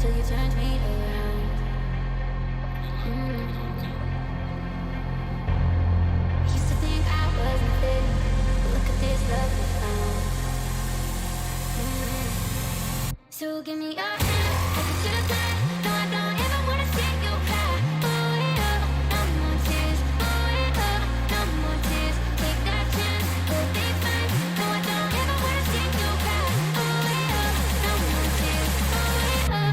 till you turned me around. Used to think I wasn't fit, but look at this love we found. So give me your hand, take it to the side. No, I don't ever wanna see you cry. Oh yeah, no more tears. Oh yeah, no more tears. Take that chance, we'll be fine. No, I don't ever wanna see you cry. Oh yeah, no more tears. Oh yeah.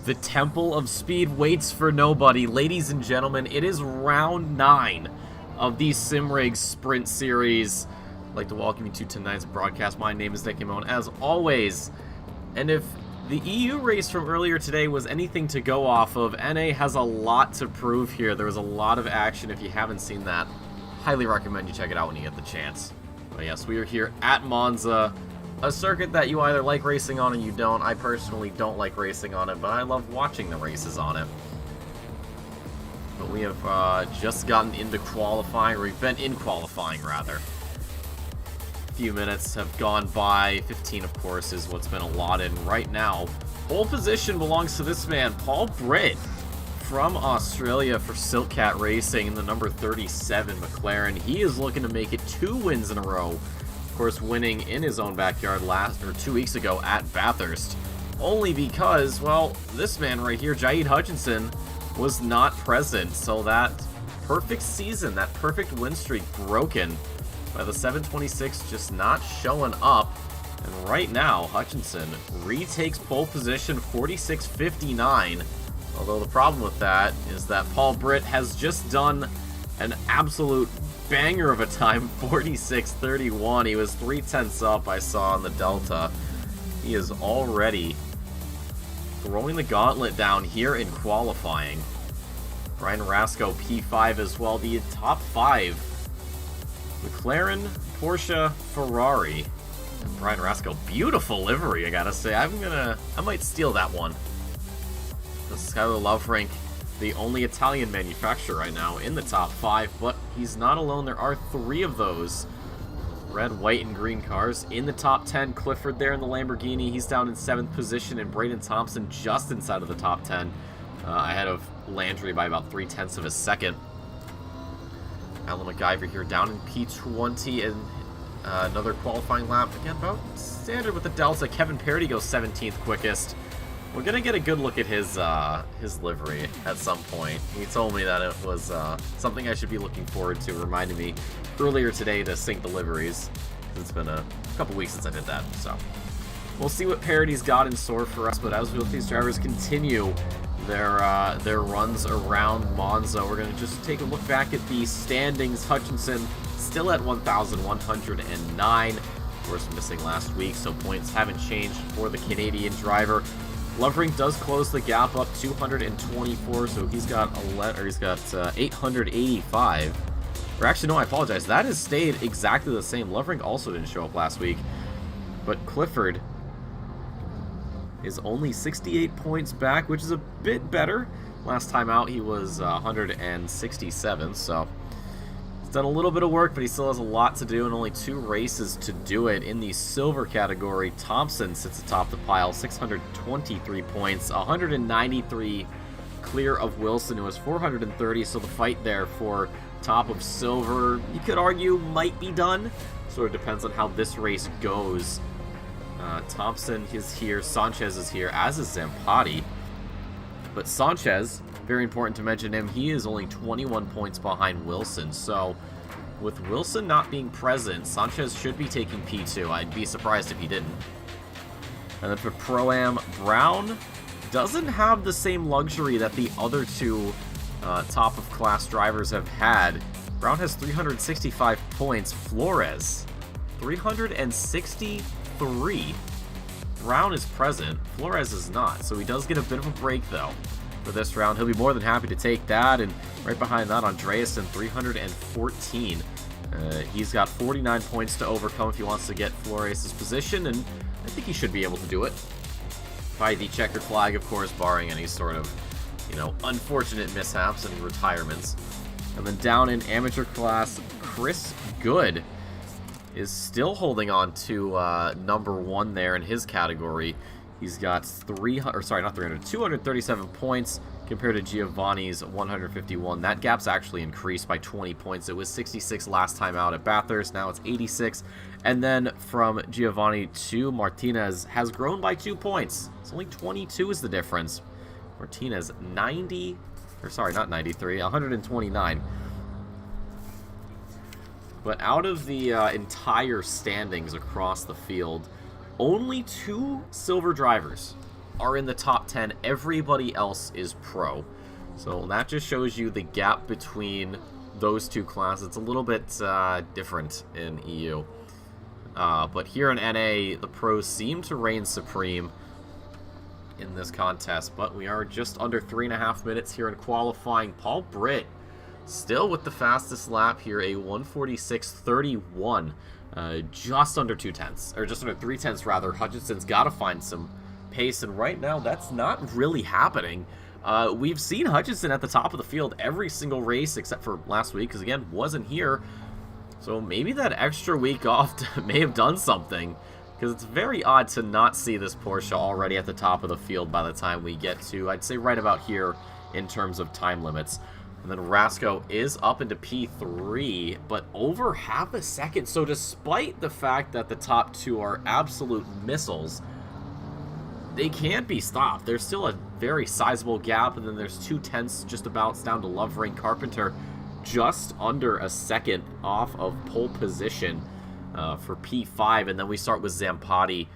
The Temple of Speed waits for nobody. Ladies and gentlemen, it is round 9 of the Simrigs Sprint Series. I'd like to welcome you to tonight's broadcast. My name is Nick Imone, as always. And if the EU race from earlier today was anything to go off of, NA has a lot to prove here. There was a lot of action. If you haven't seen that, highly recommend you check it out when you get the chance. But yes, we are here at Monza. A circuit that you either like racing on or you don't. I personally don't like racing on it, but I love watching the races on it. But we have just gotten into qualifying, or we've been in qualifying, rather. A few minutes have gone by. 15, of course, is what's been allotted. And right now, pole position belongs to this man, Paul Britt, from Australia for Silkcat Racing in the number 37 McLaren. He is looking to make it 2 wins in a row. Of course, winning in his own backyard 2 weeks ago at Bathurst. Only because, well, this man right here, Jaid Hutchinson, was not present. So that perfect season, that perfect win streak broken by the 726 just not showing up. And right now, Hutchinson retakes pole position 46.59. Although the problem with that is that Paul Britt has just done an absolute banger of a time, 46.31. He was 3/10 up, I saw on the Delta. He is already throwing the gauntlet down here in qualifying. Brian Rasco, P5 as well. The top 5: McLaren, Porsche, Ferrari. And Brian Rasco, beautiful livery, I gotta say. I might steal that one. The Skylar Lovrink, the only Italian manufacturer right now in the top 5, but he's not alone. There are 3 of those red, white, and green cars in the top 10. Clifford there in the Lamborghini, he's down in 7th position, and Braden Thompson just inside of the top 10, ahead of Landry by about 3/10 of a second. Alan MacGyver here down in P20, and another qualifying lap. Again, about standard with the Delta. Kevin Parody goes 17th quickest. We're gonna get a good look at his livery at some point. He told me that it was something I should be looking forward to, reminding me earlier today to sync the liveries. It's been a couple weeks since I did that, so we'll see what Parody's got in store for us. But as we let these drivers continue their runs around Monza, we're gonna just take a look back at the standings. Hutchinson still at 1,109. Of course, missing last week, so points haven't changed for the Canadian driver. Lovrink does close the gap up 224, so he's got 885. Or actually, no, I apologize. That has stayed exactly the same. Lovrink also didn't show up last week, but Clifford is only 68 points back, which is a bit better. Last time out, he was 167, so he's done a little bit of work, but he still has a lot to do and only 2 races to do it. In the silver category, Thompson sits atop the pile, 623 points, 193 clear of Wilson, who has 430, so the fight there for top of silver, you could argue, might be done. Sort of depends on how this race goes. Thompson is here, Sanchez is here, as is Zampati. But Sanchez, very important to mention him, he is only 21 points behind Wilson. So with Wilson not being present, Sanchez should be taking P2. I'd be surprised if he didn't. And then for Pro-Am, Brown doesn't have the same luxury that the other 2 top of class drivers have had. Brown has 365 points. Flores, 363. Brown is present. Flores is not, so he does get a bit of a break, though, for this round. He'll be more than happy to take that, and right behind that, Andreasen, 314. He's got 49 points to overcome if he wants to get Flores' position, and I think he should be able to do it. By the checkered flag, of course, barring any sort of, unfortunate mishaps and retirements. And then down in amateur class, Chris Good is still holding on to number 1 there in his category. He's got 237 points compared to Giovanni's 151. That gap's actually increased by 20 points. It was 66 last time out at Bathurst. Now it's 86. And then from Giovanni to Martinez has grown by 2 points. It's only 22 is the difference. Martinez 129. But out of the entire standings across the field, only 2 silver drivers are in the top 10. Everybody else is pro. So that just shows you the gap between those two classes. It's a little bit different in EU. But here in NA, the pros seem to reign supreme in this contest. But we are just under 3.5 minutes here in qualifying. Paul Britt still with the fastest lap here, a 1:46.31. Just under 2/10, or just under 3/10 rather. Hutchinson's got to find some pace, and right now that's not really happening. We've seen Hutchinson at the top of the field every single race except for last week, because again, wasn't here. So maybe that extra week off may have done something, because it's very odd to not see this Porsche already at the top of the field by the time we get to, I'd say, right about here in terms of time limits. And then Rasco is up into P3, but over half a second. So despite the fact that the top two are absolute missiles, they can't be stopped. There's still a very sizable gap, and then there's 2/10 just about down to Lovering. Carpenter just under a second off of pole position for P5, and then we start with Zampati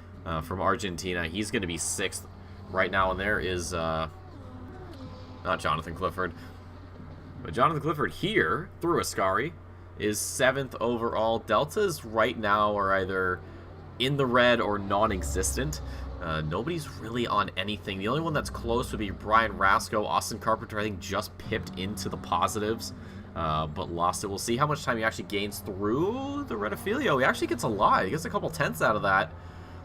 from Argentina. He's going to be 6th right now, and there is not Jonathan Clifford, but Jonathan Clifford here through Ascari is 7th overall. Deltas right now are either in the red or non-existent. Nobody's really on anything. The only one that's close would be Brian Rasco. Austin Carpenter, I think, just pipped into the positives, but lost it. We'll see how much time he actually gains through the Redifilio. He actually gets a lot. He gets a couple tenths out of that.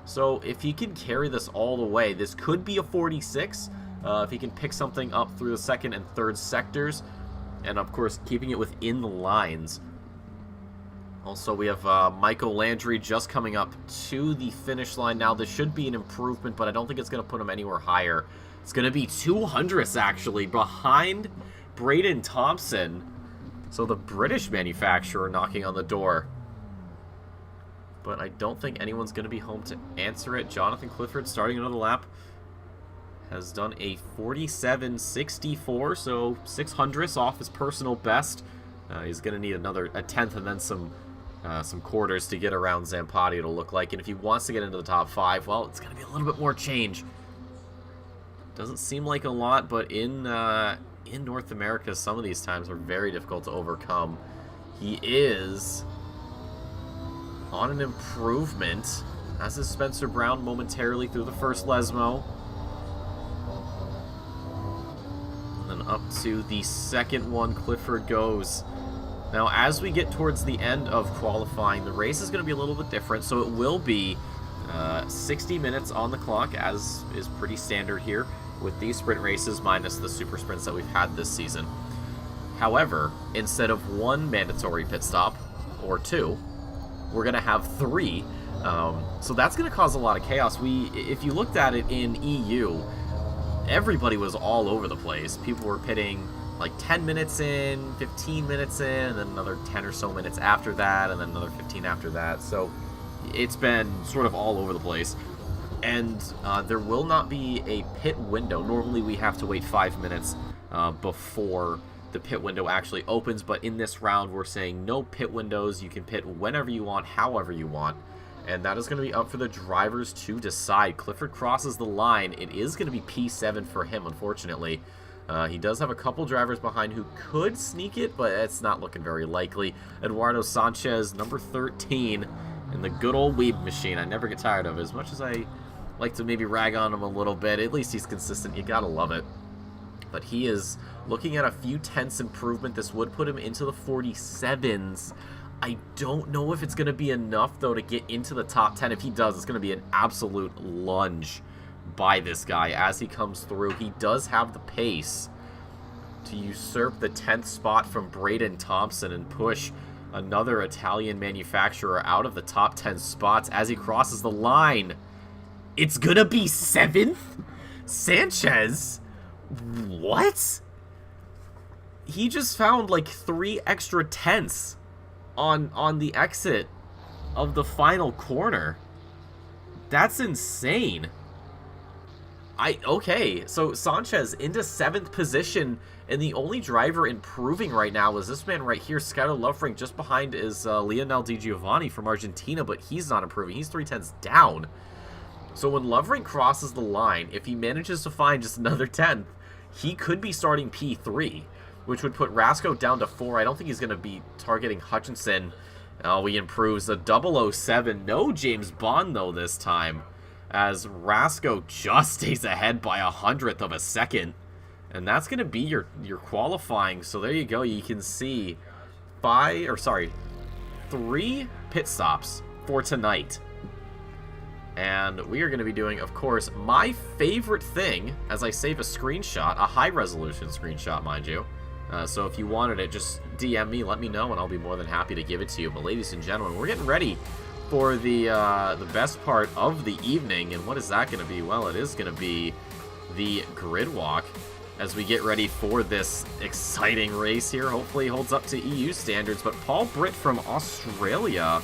So if he can carry this all the way, this could be a 46. If he can pick something up through the second and third sectors, and of course keeping it within the lines. Also, we have Michael Landry just coming up to the finish line now. This should be an improvement, but I don't think it's going to put him anywhere higher. It's going to be 200th, actually, behind Braden Thompson. So the British manufacturer knocking on the door. But I don't think anyone's going to be home to answer it. Jonathan Clifford starting another lap has done a 47.64, so 600ths off his personal best. He's going to need a tenth and then some quarters to get around Zampati, it'll look like. And if he wants to get into the top 5, well, it's going to be a little bit more change. Doesn't seem like a lot, but in North America, some of these times are very difficult to overcome. He is on an improvement, as is Spencer Brown momentarily through the first Lesmo. And then up to the second one, Clifford goes. Now, as we get towards the end of qualifying, the race is going to be a little bit different, so it will be 60 minutes on the clock, as is pretty standard here with these sprint races, minus the super sprints that we've had this season. However, instead of 1 mandatory pit stop, or 2, we're going to have 3. So that's going to cause a lot of chaos. If you looked at it in EU, everybody was all over the place. People were pitting like 10 minutes in, 15 minutes in, and then another 10 or so minutes after that, and then another 15 after that. So it's been sort of all over the place. And there will not be a pit window. Normally we have to wait 5 minutes before the pit window actually opens, but in this round we're saying no pit windows. You can pit whenever you want, however you want. And that is going to be up for the drivers to decide. Clifford crosses the line. It is going to be P7 for him, unfortunately. He does have a couple drivers behind who could sneak it, but it's not looking very likely. Eduardo Sanchez, number 13, in the good old Weeb machine. I never get tired of it. As much as I like to maybe rag on him a little bit, at least he's consistent. You gotta love it. But he is looking at a few tenths improvement. This would put him into the 47s. I don't know if it's going to be enough, though, to get into the top 10. If he does, it's going to be an absolute lunge by this guy as he comes through. He does have the pace to usurp the 10th spot from Braden Thompson and push another Italian manufacturer out of the top 10 spots as he crosses the line. It's going to be 7th? Sanchez? What? He just found like 3 extra tenths on the exit of the final corner. That's insane. Okay, so Sanchez into 7th position, and the only driver improving right now is this man right here, Skyler Lovering. Just behind is Lionel Di Giovanni from Argentina, but he's not improving. He's 3 tenths down. So when Lovering crosses the line, if he manages to find just another 10th, he could be starting P3, which would put Rasco down to 4. I don't think he's going to be targeting Hutchinson. Oh, he improves a 007. No James Bond, though, this time, as Rasco just stays ahead by 100th of a second. And that's going to be your qualifying. So there you go. You can see 3 pit stops for tonight. And we are going to be doing, of course, my favorite thing as I save a screenshot, a high-resolution screenshot, mind you. So if you wanted it, just DM me, let me know, and I'll be more than happy to give it to you. But ladies and gentlemen, we're getting ready for the best part of the evening. And what is that going to be? Well, it is going to be the grid walk as we get ready for this exciting race here. Hopefully it holds up to EU standards. But Paul Britt from Australia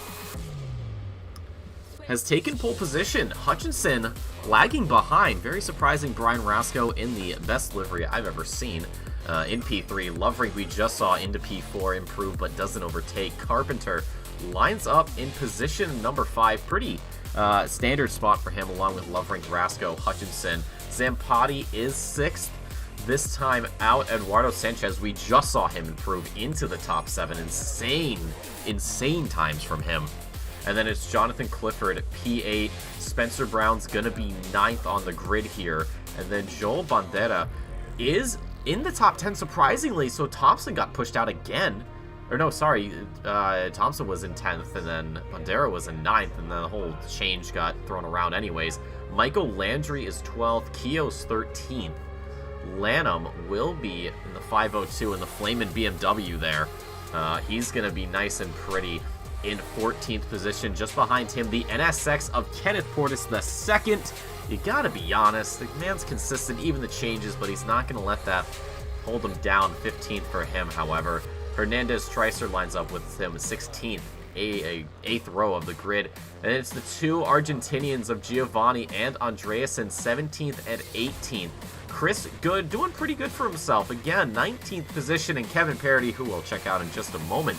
has taken pole position. Hutchinson lagging behind. Very surprising. Brian Rasco in the best livery I've ever seen in P3. Lovering we just saw into P4 improve but doesn't overtake. Carpenter lines up in position number 5. Pretty standard spot for him along with Lovering, Rasco, Hutchinson. Zampati is 6th. This time out, Eduardo Sanchez, we just saw him improve into the top 7. Insane times from him. And then it's Jonathan Clifford, P8. Spencer Brown's going to be 9th on the grid here. And then Joel Bandera is in the top 10, surprisingly. So Thompson got pushed out again. Or no, sorry. Thompson was in 10th, and then Bandera was in 9th, and then the whole change got thrown around anyways. Michael Landry is 12th. Keogh's 13th. Lanham will be in the 502 in the Flamin' BMW there. He's going to be nice and pretty in 14th position. Just behind him, the NSX of Kenneth Portis II. You gotta be honest, the man's consistent, even the changes, but he's not gonna let that hold him down. 15th for him, however. Hernandez Tricer lines up with him 16th, a 8th row of the grid. And it's the 2 Argentinians of Giovanni and Andreasen, 17th and 18th. Chris Good doing pretty good for himself. Again, 19th position, and Kevin Parody, who we'll check out in just a moment,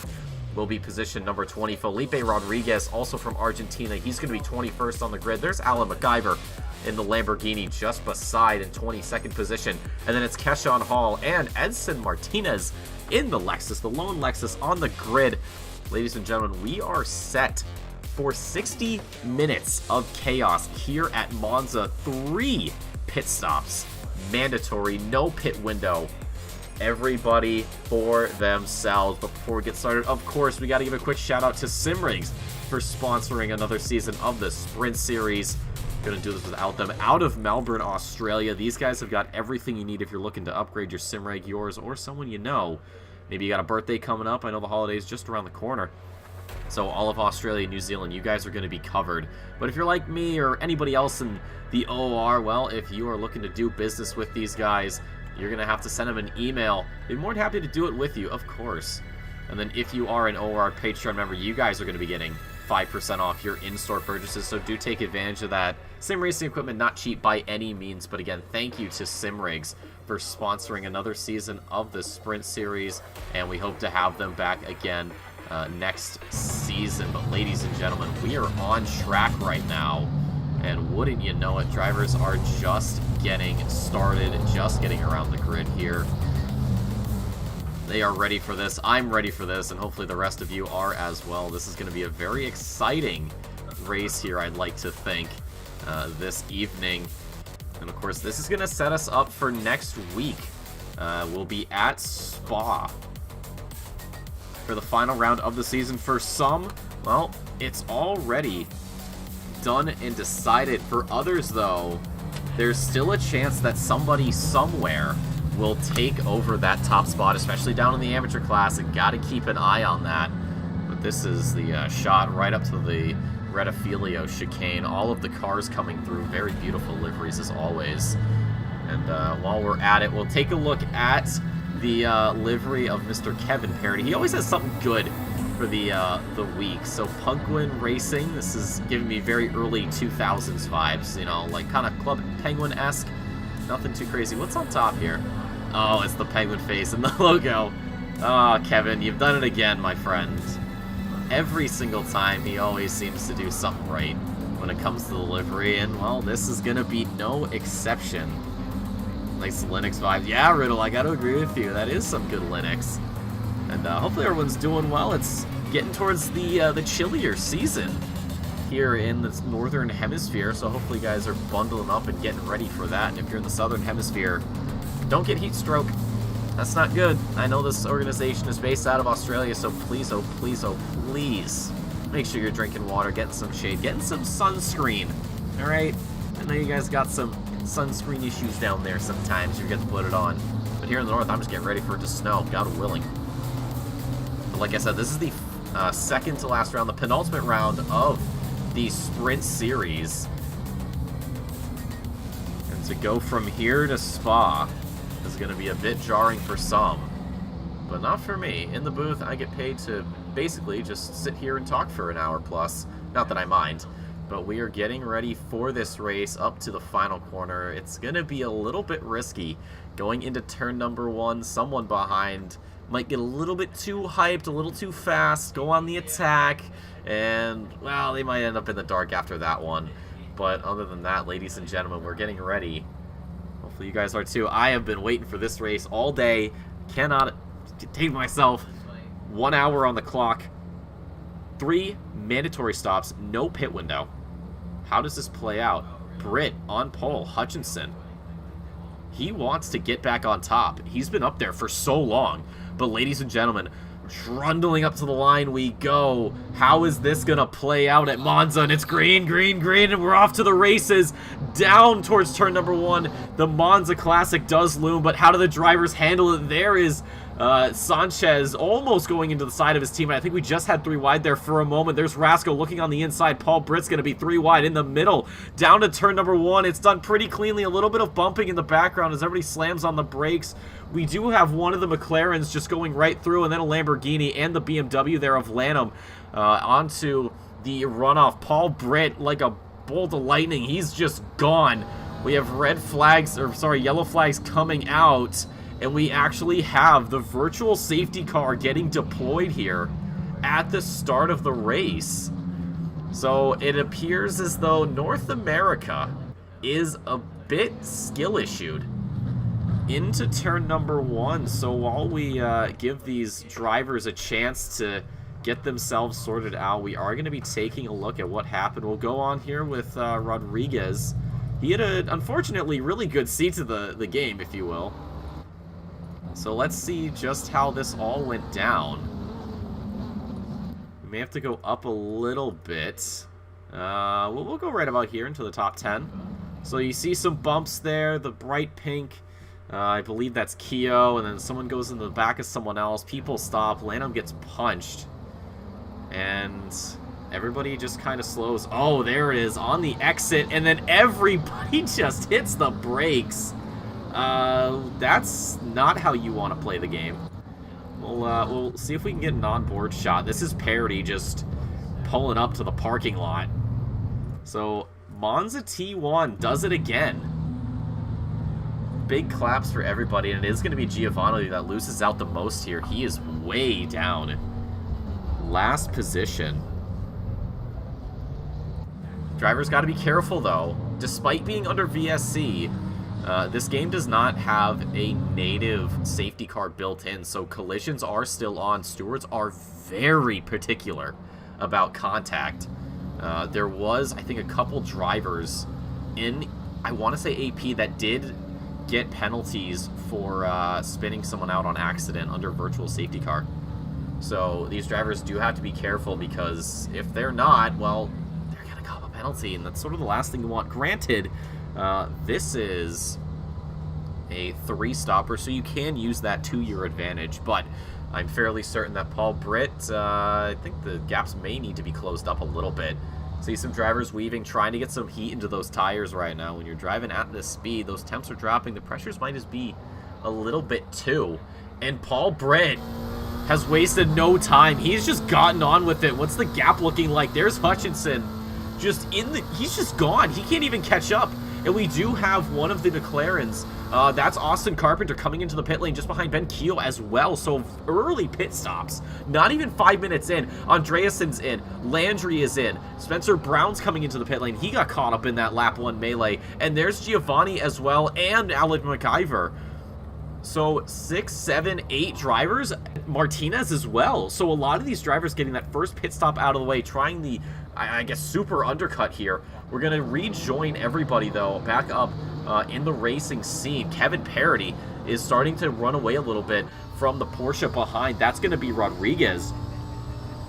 will be position number 20. Felipe Rodriguez, also from Argentina. He's going to be 21st on the grid. There's Alan McIver in the Lamborghini just beside in 22nd position. And then it's Keshawn Hall and Edson Martinez in the Lexus, the lone Lexus on the grid. Ladies and gentlemen, we are set for 60 minutes of chaos here at Monza. 3 pit stops, mandatory, no pit window. Everybody for themselves. But before we get started, of course, we got to give a quick shout out to Simrigs for sponsoring another season of the Sprint Series. Couldn't do this without them. Out of Melbourne, Australia. These guys have got everything you need if you're looking to upgrade your Simreg, yours, or someone you know. Maybe you got a birthday coming up. I know the holiday's just around the corner. So all of Australia, New Zealand, you guys are going to be covered. But if you're like me or anybody else in the OR, well, if you are looking to do business with these guys, you're going to have to send them an email. They'd be more than happy to do it with you, of course. And then if you are an OR Patreon member, you guys are going to be getting 5% off your in-store purchases, so do take advantage of that. Sim racing equipment, not cheap by any means, but again, thank you to Simrigs for sponsoring another season of the Sprint Series, and we hope to have them back again next season. But ladies and gentlemen, we are on track right now, and wouldn't you know it, drivers are just getting started, just getting around the grid here. They are ready for this. I'm ready for this, and hopefully the rest of you are as well. This is going to be a very exciting race here, I'd like to think, this evening. And of course, this is going to set us up for next week. We'll be at Spa for the final round of the season. For some, well, it's already done and decided. For others, though, there's still a chance that somebody somewhere will take over that top spot, especially down in the amateur class, and got to keep an eye on that. But this is the shot right up to the Retafilio chicane. All of the cars coming through, very beautiful liveries as always. And while we're at it, we'll take a look at the livery of Mr. Kevin Parody. He always has something good for the week. So Penguin Racing, this is giving me very early 2000s vibes, you know, like kind of Club Penguin-esque. Nothing too crazy. What's on top here? Oh, it's the penguin face and the logo. Oh, Kevin, you've done it again, my friend. Every single time, he always seems to do something right. when it comes to the livery, and, well, this is going to be no exception. Nice Linux vibes. Yeah, Riddle, I got to agree with you. That is some good Linux. And hopefully everyone's doing well. It's getting towards the chillier season here in the northern hemisphere, so hopefully you guys are bundling up and getting ready for that. And if you're in the southern hemisphere, don't get heat stroke. That's not good. I know this organization is based out of Australia, so please, oh please, oh please, make sure you're drinking water, getting some shade, getting some sunscreen. All right? I know you guys got some sunscreen issues down there sometimes. You get to put it on. But here in the north, I'm just getting ready for it to snow, God willing. But like I said, this is the second to last round, the penultimate round of the Sprint Series. And to go from here to Spa is going to be a bit jarring for some, but not for me. In the booth, I get paid to basically just sit here and talk for an hour plus. Not that I mind, but we are getting ready for this race up to the final corner. It's going to be a little bit risky going into turn number 1. Someone behind might get a little bit too hyped, a little too fast, go on the attack, and, well, they might end up in the dark after that one. But other than that, ladies and gentlemen, we're getting ready. Hopefully you guys are too. I have been waiting for this race all day. Cannot contain myself. 1 hour on the clock. 3 mandatory stops. No pit window. How does this play out? Britt on pole. Hutchinson. He wants to get back on top. He's been up there for so long. But ladies and gentlemen, trundling up to the line we go. How is this going to play out at Monza? And it's green, green, green, and we're off to the races. Down towards turn number 1. The Monza Classic does loom, but how do the drivers handle it? There is Sanchez almost going into the side of his team. And I think we just had 3 wide there for a moment. There's Rasco looking on the inside. Paul Britt's going to be 3 wide in the middle. Down to turn number 1. It's done pretty cleanly. A little bit of bumping in the background as everybody slams on the brakes. We do have one of the McLarens just going right through, and then a Lamborghini and the BMW there of Lanham onto the runoff. Paul Britt, like a bolt of lightning, he's just gone. We have yellow flags coming out, and we actually have the virtual safety car getting deployed here at the start of the race. So it appears as though North America is a bit skill-issued into turn number 1. So while we give these drivers a chance to get themselves sorted out, we are going to be taking a look at what happened. We'll go on here with Rodriguez. He had an unfortunately really good seat to the game, if you will. So let's see just how this all went down. We may have to go up a little bit. We'll go right about here into the top 10. So you see some bumps there, the bright pink. I believe that's Keo, and then someone goes into the back of someone else. People stop. Lanham gets punched. And everybody just kind of slows. Oh, there it is on the exit, and then everybody just hits the brakes. That's not how you want to play the game. We'll see if we can get an onboard shot. This is Parody just pulling up to the parking lot. So Monza T1 does it again. Big claps for everybody, and it is going to be Giovanni that loses out the most here. He is way down. Last position. Drivers got to be careful, though. Despite being under VSC, this game does not have a native safety car built in, so collisions are still on. Stewards are very particular about contact. There was, I think, a couple drivers in, I want to say AP, that did get penalties for spinning someone out on accident under virtual safety car. So these drivers do have to be careful, because if they're not, well, they're going to cop a penalty, and that's sort of the last thing you want. Granted, this is a 3-stopper, so you can use that to your advantage, but I'm fairly certain that Paul Britt, I think the gaps may need to be closed up a little bit. See some drivers weaving, trying to get some heat into those tires right now. When you're driving at this speed, those temps are dropping. The pressures might just be a little bit too. And Paul Britt has wasted no time. He's just gotten on with it. What's the gap looking like? There's Hutchinson. He's just gone. He can't even catch up. And we do have one of the McLarens. That's Austin Carpenter coming into the pit lane just behind Ben Keel as well. So early pit stops. Not even 5 minutes in. Andreassen's in. Landry is in. Spencer Brown's coming into the pit lane. He got caught up in that lap 1 melee. And there's Giovanni as well and Alan McIver. So 6, 7, 8 drivers. Martinez as well. So a lot of these drivers getting that first pit stop out of the way, trying the, I guess, super undercut here. We're going to rejoin everybody, though, back up in the racing scene. Kevin Parody is starting to run away a little bit from the Porsche behind. That's going to be Rodriguez.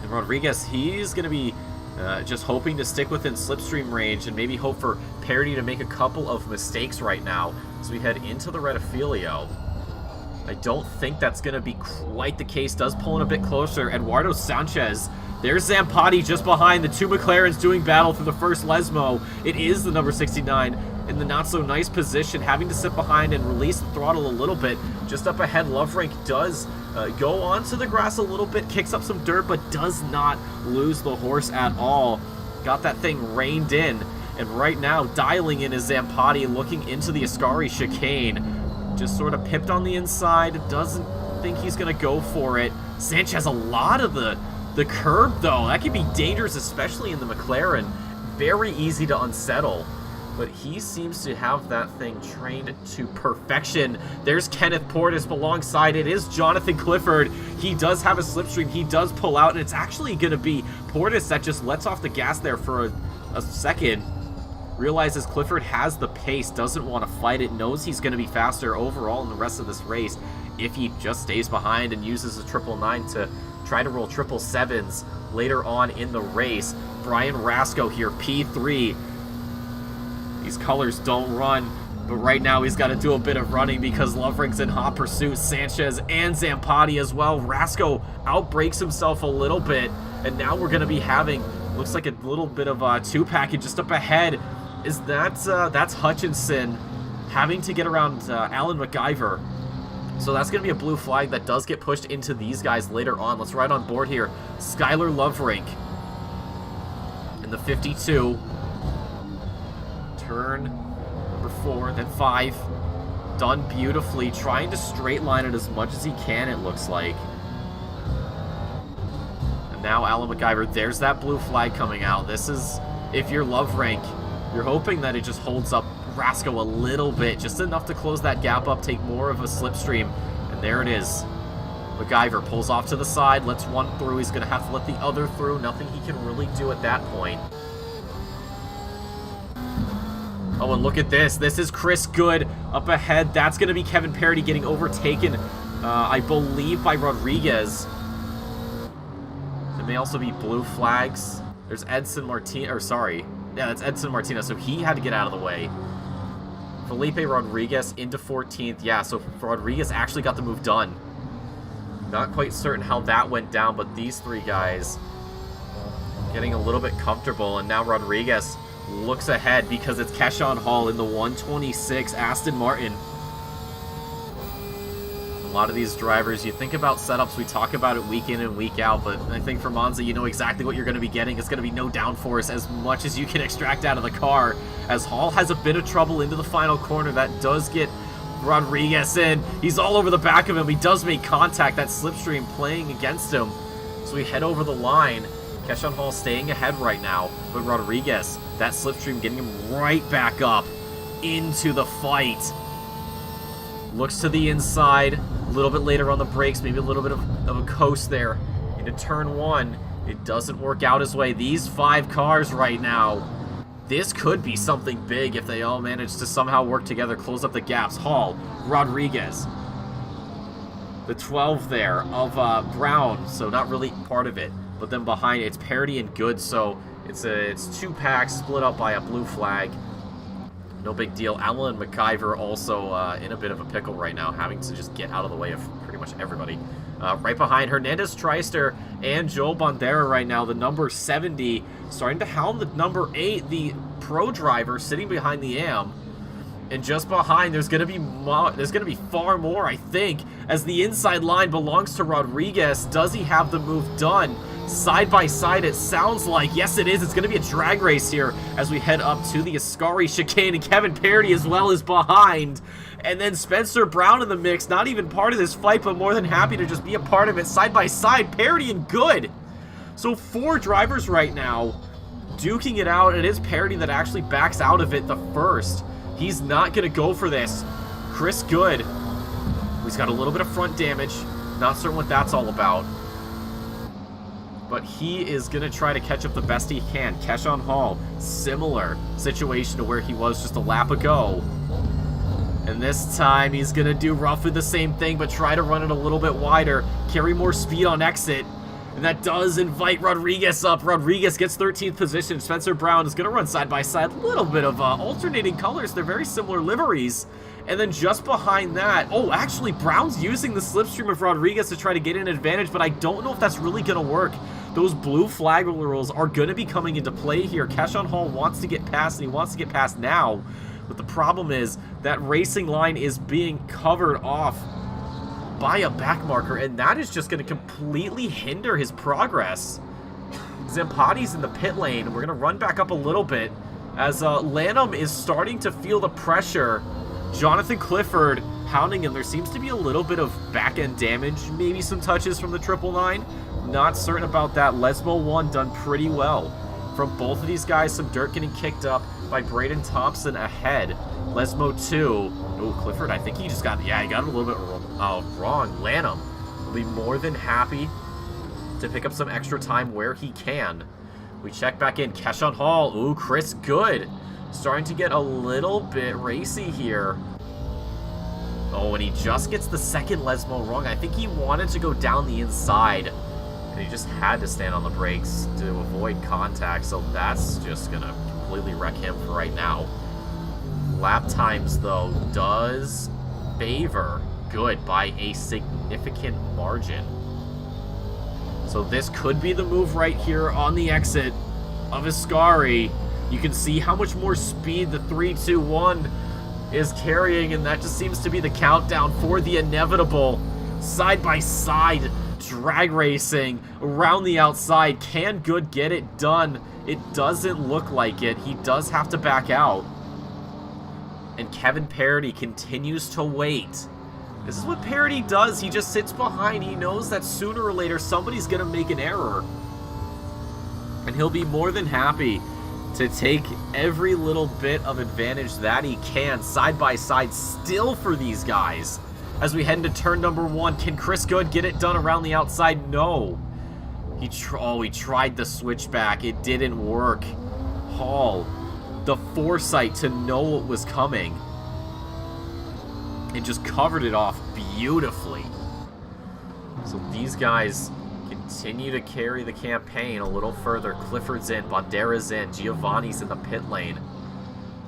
And Rodriguez, he's going to be just hoping to stick within slipstream range and maybe hope for Parody to make a couple of mistakes right now as we head into the Rettifilio. I don't think that's going to be quite the case. Does pull in a bit closer. Eduardo Sanchez. There's Zampati just behind. The two McLarens doing battle through the first Lesmo. It is the number 69 in the not-so-nice position, having to sit behind and release the throttle a little bit. Just up ahead, Loverink does go onto the grass a little bit, kicks up some dirt, but does not lose the horse at all. Got that thing reined in. And right now, dialing in is Zampati, looking into the Ascari chicane. Just sort of pipped on the inside. Doesn't think he's going to go for it. Sanchez has a lot of the curb, though. That could be dangerous, especially in the McLaren. Very easy to unsettle. But he seems to have that thing trained to perfection. There's Kenneth Portis alongside. It is Jonathan Clifford. He does have a slipstream. He does pull out, and it's actually going to be Portis that just lets off the gas there for a second. Realizes Clifford has the pace, doesn't want to fight it, knows he's going to be faster overall in the rest of this race if he just stays behind and uses a 999 to try to roll 777s later on in the race. Brian Rasco here, P3. These colors don't run, but right now he's got to do a bit of running because Loverink's in hot pursuit. Sanchez and Zampati as well. Rasco outbreaks himself a little bit, and now we're going to be having, looks like a little bit of a two-package just up ahead. Is that's Hutchinson having to get around Alan McIver. So that's going to be a blue flag that does get pushed into these guys later on. Let's ride on board here. Skylar Loverink in the 52. Turn number 4, then 5. Done beautifully. Trying to straight line it as much as he can, it looks like. And now Alan McIver. There's that blue flag coming out. This is, if you're Loverink, you're hoping that it just holds up Rasco a little bit, just enough to close that gap up, take more of a slipstream, and there it is. McIver pulls off to the side, lets one through. He's going to have to let the other through. Nothing he can really do at that point. Oh, and look at this. This is Chris Good up ahead. That's going to be Kevin Parody getting overtaken, I believe, by Rodriguez. There may also be blue flags. There's Edson Martinez, or sorry. Yeah, that's Edson Martinez, so he had to get out of the way. Felipe Rodriguez into 14th. Yeah, so Rodriguez actually got the move done. Not quite certain how that went down, but these three guys getting a little bit comfortable, and now Rodriguez looks ahead because it's Keshawn Hall in the 126 Aston Martin. A lot of these drivers, you think about setups, we talk about it week in and week out, but I think for Monza, you know exactly what you're going to be getting. It's going to be no downforce as much as you can extract out of the car. As Hall has a bit of trouble into the final corner, that does get Rodriguez in. He's all over the back of him. He does make contact. That slipstream playing against him. So we head over the line. Keshawn Hall staying ahead right now, but Rodriguez, that slipstream getting him right back up into the fight. Looks to the inside, a little bit later on the brakes, maybe a little bit of a coast there into turn 1. It doesn't work out his way. These 5 cars right now, this could be something big if they all manage to somehow work together, close up the gaps. Hall, Rodriguez, the 12 there of Brown, so not really part of it. But then behind it's Parody and Good, so it's 2 packs split up by a blue flag. No big deal. Alan McIver also in a bit of a pickle right now, having to just get out of the way of pretty much everybody. Right behind Hernandez Treister and Joel Bandera right now, the number 70, starting to hound the number 8, the pro driver sitting behind the AM. And just behind, there's going to be far more, I think, as the inside line belongs to Rodriguez. Does he have the move done? Side by side, it sounds like. Yes, it is. It's going to be a drag race here as we head up to the Ascari chicane, and Kevin Parody as well is behind. And then Spencer Brown in the mix, not even part of this fight, but more than happy to just be a part of it. Side by side, Parody and Good. So 4 drivers right now duking it out. It is Parody that actually backs out of it the first. He's not going to go for this. Chris Good, he's got a little bit of front damage. Not certain what that's all about. But he is going to try to catch up the best he can. Keshawn Hall, similar situation to where he was just a lap ago. And this time he's going to do roughly the same thing, but try to run it a little bit wider. Carry more speed on exit. And that does invite Rodriguez up. Rodriguez gets 13th position. Spencer Brown is going to run side by side. A little bit of alternating colors. They're very similar liveries. And then just behind that, oh, actually, Brown's using the slipstream of Rodriguez to try to get an advantage, but I don't know if that's really going to work. Those blue flag rules are going to be coming into play here. Keshawn Hall wants to get past, and he wants to get past now. But the problem is that racing line is being covered off by a back marker, and that is just going to completely hinder his progress. Zampati's in the pit lane. We're going to run back up a little bit as Lanham is starting to feel the pressure. Jonathan Clifford hounding him. There seems to be a little bit of back-end damage, maybe some touches from the 999. Not certain about that. Lesmo 1 done pretty well. From both of these guys, some dirt getting kicked up by Braden Thompson ahead. Lesmo 2. Oh, Clifford, I think he just got, yeah, he got a little bit wrong. Lanham will be more than happy to pick up some extra time where he can. We check back in. Keshawn Hall. Ooh, Chris Good. Starting to get a little bit racy here. Oh, and he just gets the second Lesmo wrong. I think he wanted to go down the inside, and he just had to stand on the brakes to avoid contact, so that's just going to completely wreck him for right now. Lap times, though, does favor Good by a significant margin. So this could be the move right here on the exit of Ascari. You can see how much more speed the 3-2-1 is carrying, and that just seems to be the countdown for the inevitable side-by-side drag racing around the outside. Can Good get it done? It doesn't look like it. He does have to back out. And Kevin Parody continues to wait. This is what Parody does. He just sits behind. He knows that sooner or later somebody's going to make an error. And he'll be more than happy to take every little bit of advantage that he can, side by side, still for these guys. As we head into turn number 1, can Chris Good get it done around the outside? No. He tried the switchback. It didn't work. Hall, the foresight to know what was coming, and just covered it off beautifully. So these guys continue to carry the campaign a little further. Clifford's in, Bandera's in, Giovanni's in the pit lane.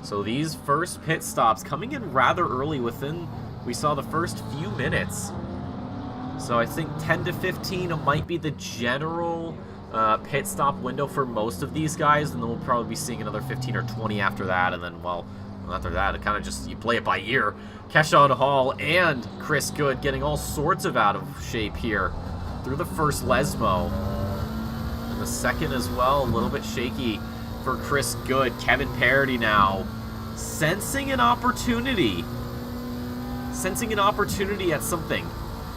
So these first pit stops coming in rather early within, we saw the first few minutes. So I think 10 to 15 might be the general pit stop window for most of these guys, and then we'll probably be seeing another 15 or 20 after that, and then, well, after that, it kind of just, you play it by ear. Keshawn Hall and Chris Good getting all sorts of out of shape here through the first Lesmo. And the second as well, a little bit shaky for Chris Good. Kevin Parody now sensing an opportunity. Sensing an opportunity at something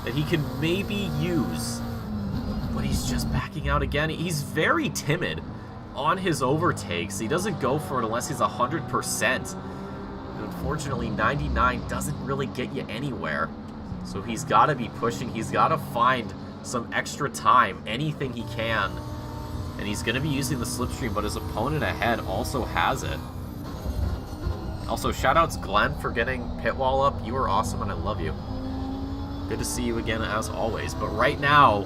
that he can maybe use. But he's just backing out again. He's very timid on his overtakes. He doesn't go for it unless he's 100%. Unfortunately, 99 doesn't really get you anywhere. So he's got to be pushing. He's got to find some extra time, anything he can. And he's going to be using the slipstream, but his opponent ahead also has it. Also, shoutouts Glenn for getting pit wall up. You are awesome and I love you. Good to see you again as always. But right now,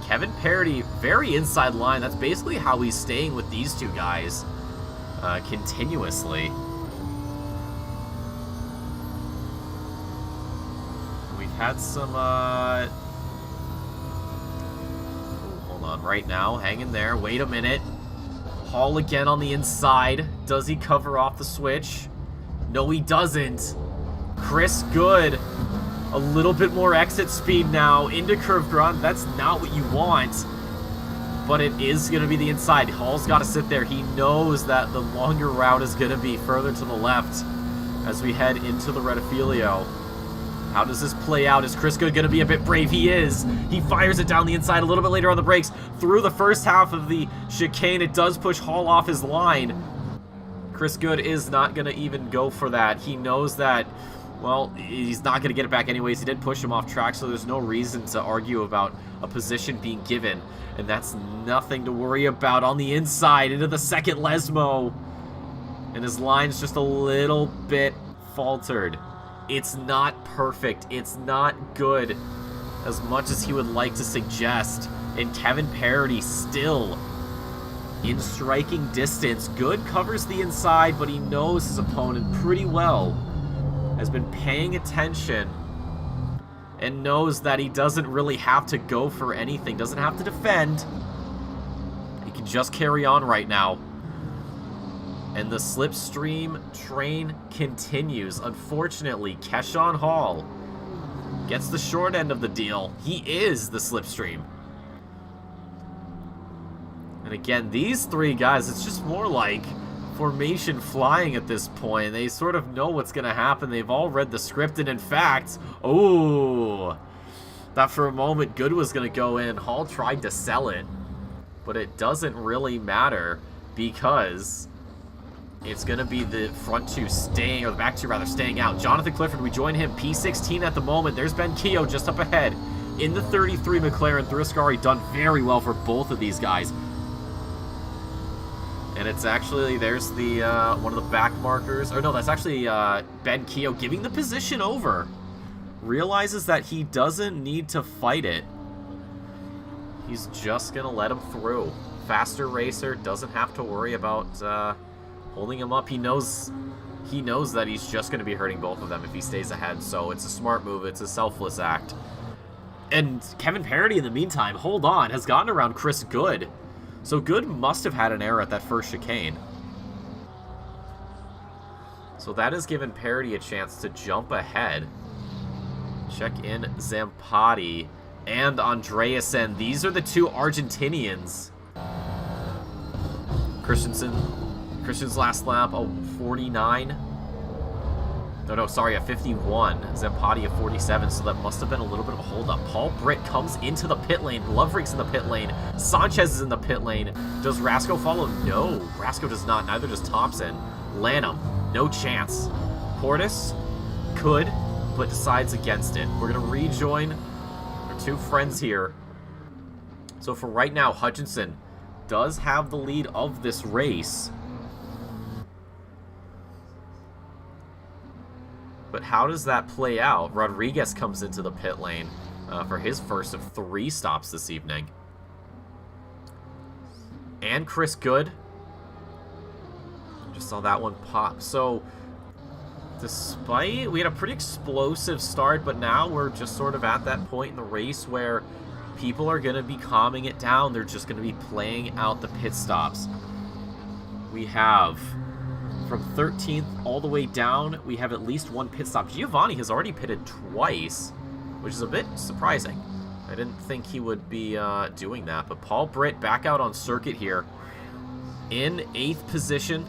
Kevin Parody, very inside line. That's basically how he's staying with these two guys continuously. We've had some... hold on right now. Hang in there. Wait a minute. Hall again on the inside. Does he cover off the switch? No, he doesn't. Chris Good. A little bit more exit speed now into curved run. That's not what you want. but it is going to be the inside. Hall's got to sit there. He knows that the longer route is going to be further to the left as we head into the Rettifilio. How does this play out? Is Chris Good going to be a bit brave? He is. He fires it down the inside a little bit later on the brakes. Through the first half of the chicane, it does push Hall off his line. Chris Good is not going to even go for that. He knows that, well, he's not going to get it back anyways. He did push him off track, so there's no reason to argue about a position being given. And that's nothing to worry about on the inside into the second Lesmo. And his line's just a little bit faltered. It's not perfect. It's not good as much as he would like to suggest. And Kevin Parody still in striking distance. Good covers the inside, but he knows his opponent pretty well. Has been paying attention and knows that he doesn't really have to go for anything. Doesn't have to defend. He can just carry on right now. And the slipstream train continues. Unfortunately, Keshawn Hall gets the short end of the deal. He is the slipstream. And again, these three guys, it's just more like formation flying at this point. They sort of know what's going to happen. They've all read the script, and in fact, oh, thought for a moment Good was going to go in. Hall tried to sell it, but it doesn't really matter because it's going to be the front two staying, or the back two rather, staying out. Jonathan Clifford, we join him, P16 at the moment. There's Ben Keogh just up ahead in the 33 McLaren. Thriscari done very well for both of these guys. And it's actually, there's the one of the back markers. Or no, that's actually Ben Keogh giving the position over. Realizes that he doesn't need to fight it. He's just going to let him through. Faster racer, doesn't have to worry about holding him up. He knows that he's just going to be hurting both of them if he stays ahead. So it's a smart move. It's a selfless act. And Kevin Parody, in the meantime, hold on, has gotten around Chris Good. So Good must have had an error at that first chicane. So that has given Parody a chance to jump ahead. Check in Zampati and Andreasen. These are the two Argentinians. Christian's last lap, a 49. No, sorry, a 51. Zampati a 47, so that must have been a little bit of a holdup. Paul Britt comes into the pit lane. Lovrig's in the pit lane. Sanchez is in the pit lane. Does Rasco follow? No, Rasco does not. Neither does Thompson. Lanham, no chance. Portis could, but decides against it. We're going to rejoin our two friends here. So for right now, Hutchinson does have the lead of this race. But how does that play out? Rodriguez comes into the pit lane for his first of 3 stops this evening. And Chris Good. Just saw that one pop. So, despite, we had a pretty explosive start, but now we're just sort of at that point in the race where people are going to be calming it down. They're just going to be playing out the pit stops. We have, from 13th all the way down, we have at least 1 pit stop. Giovanni has already pitted twice, which is a bit surprising. I didn't think he would be doing that. But Paul Britt back out on circuit here in 8th position.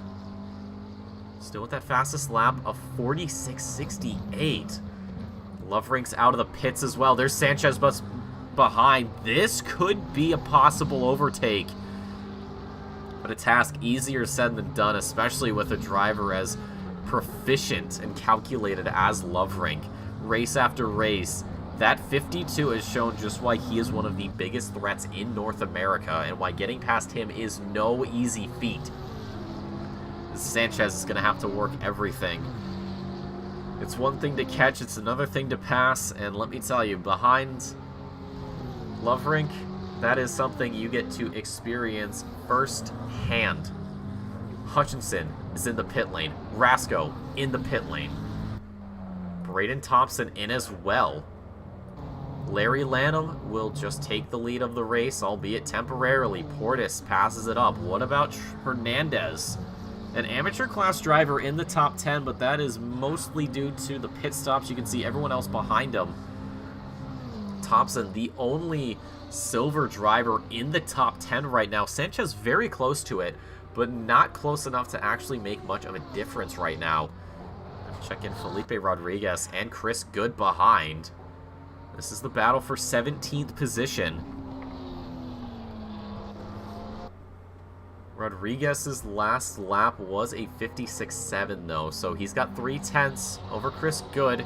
Still with that fastest lap of 46.68. Loverink's out of the pits as well. There's Sanchez behind. This could be a possible overtake. But a task easier said than done, especially with a driver as proficient and calculated as Loverink. Race after race, that 52 has shown just why he is one of the biggest threats in North America and why getting past him is no easy feat. Sanchez is going to have to work everything. It's one thing to catch, it's another thing to pass, and let me tell you, behind Loverink, that is something you get to experience firsthand. Hutchinson is in the pit lane. Rasco in the pit lane. Braden Thompson in as well. Larry Lanham will just take the lead of the race, albeit temporarily. Portis passes it up. What about Hernandez? An amateur class driver in the top 10, but that is mostly due to the pit stops. You can see everyone else behind him. Thompson, the only silver driver in the top 10 right now. Sanchez very close to it, but not close enough to actually make much of a difference right now. Check in Felipe Rodriguez and Chris Good behind. This is the battle for 17th position. Rodriguez's last lap was a 56.7 though, so he's got 0.3 over Chris Good.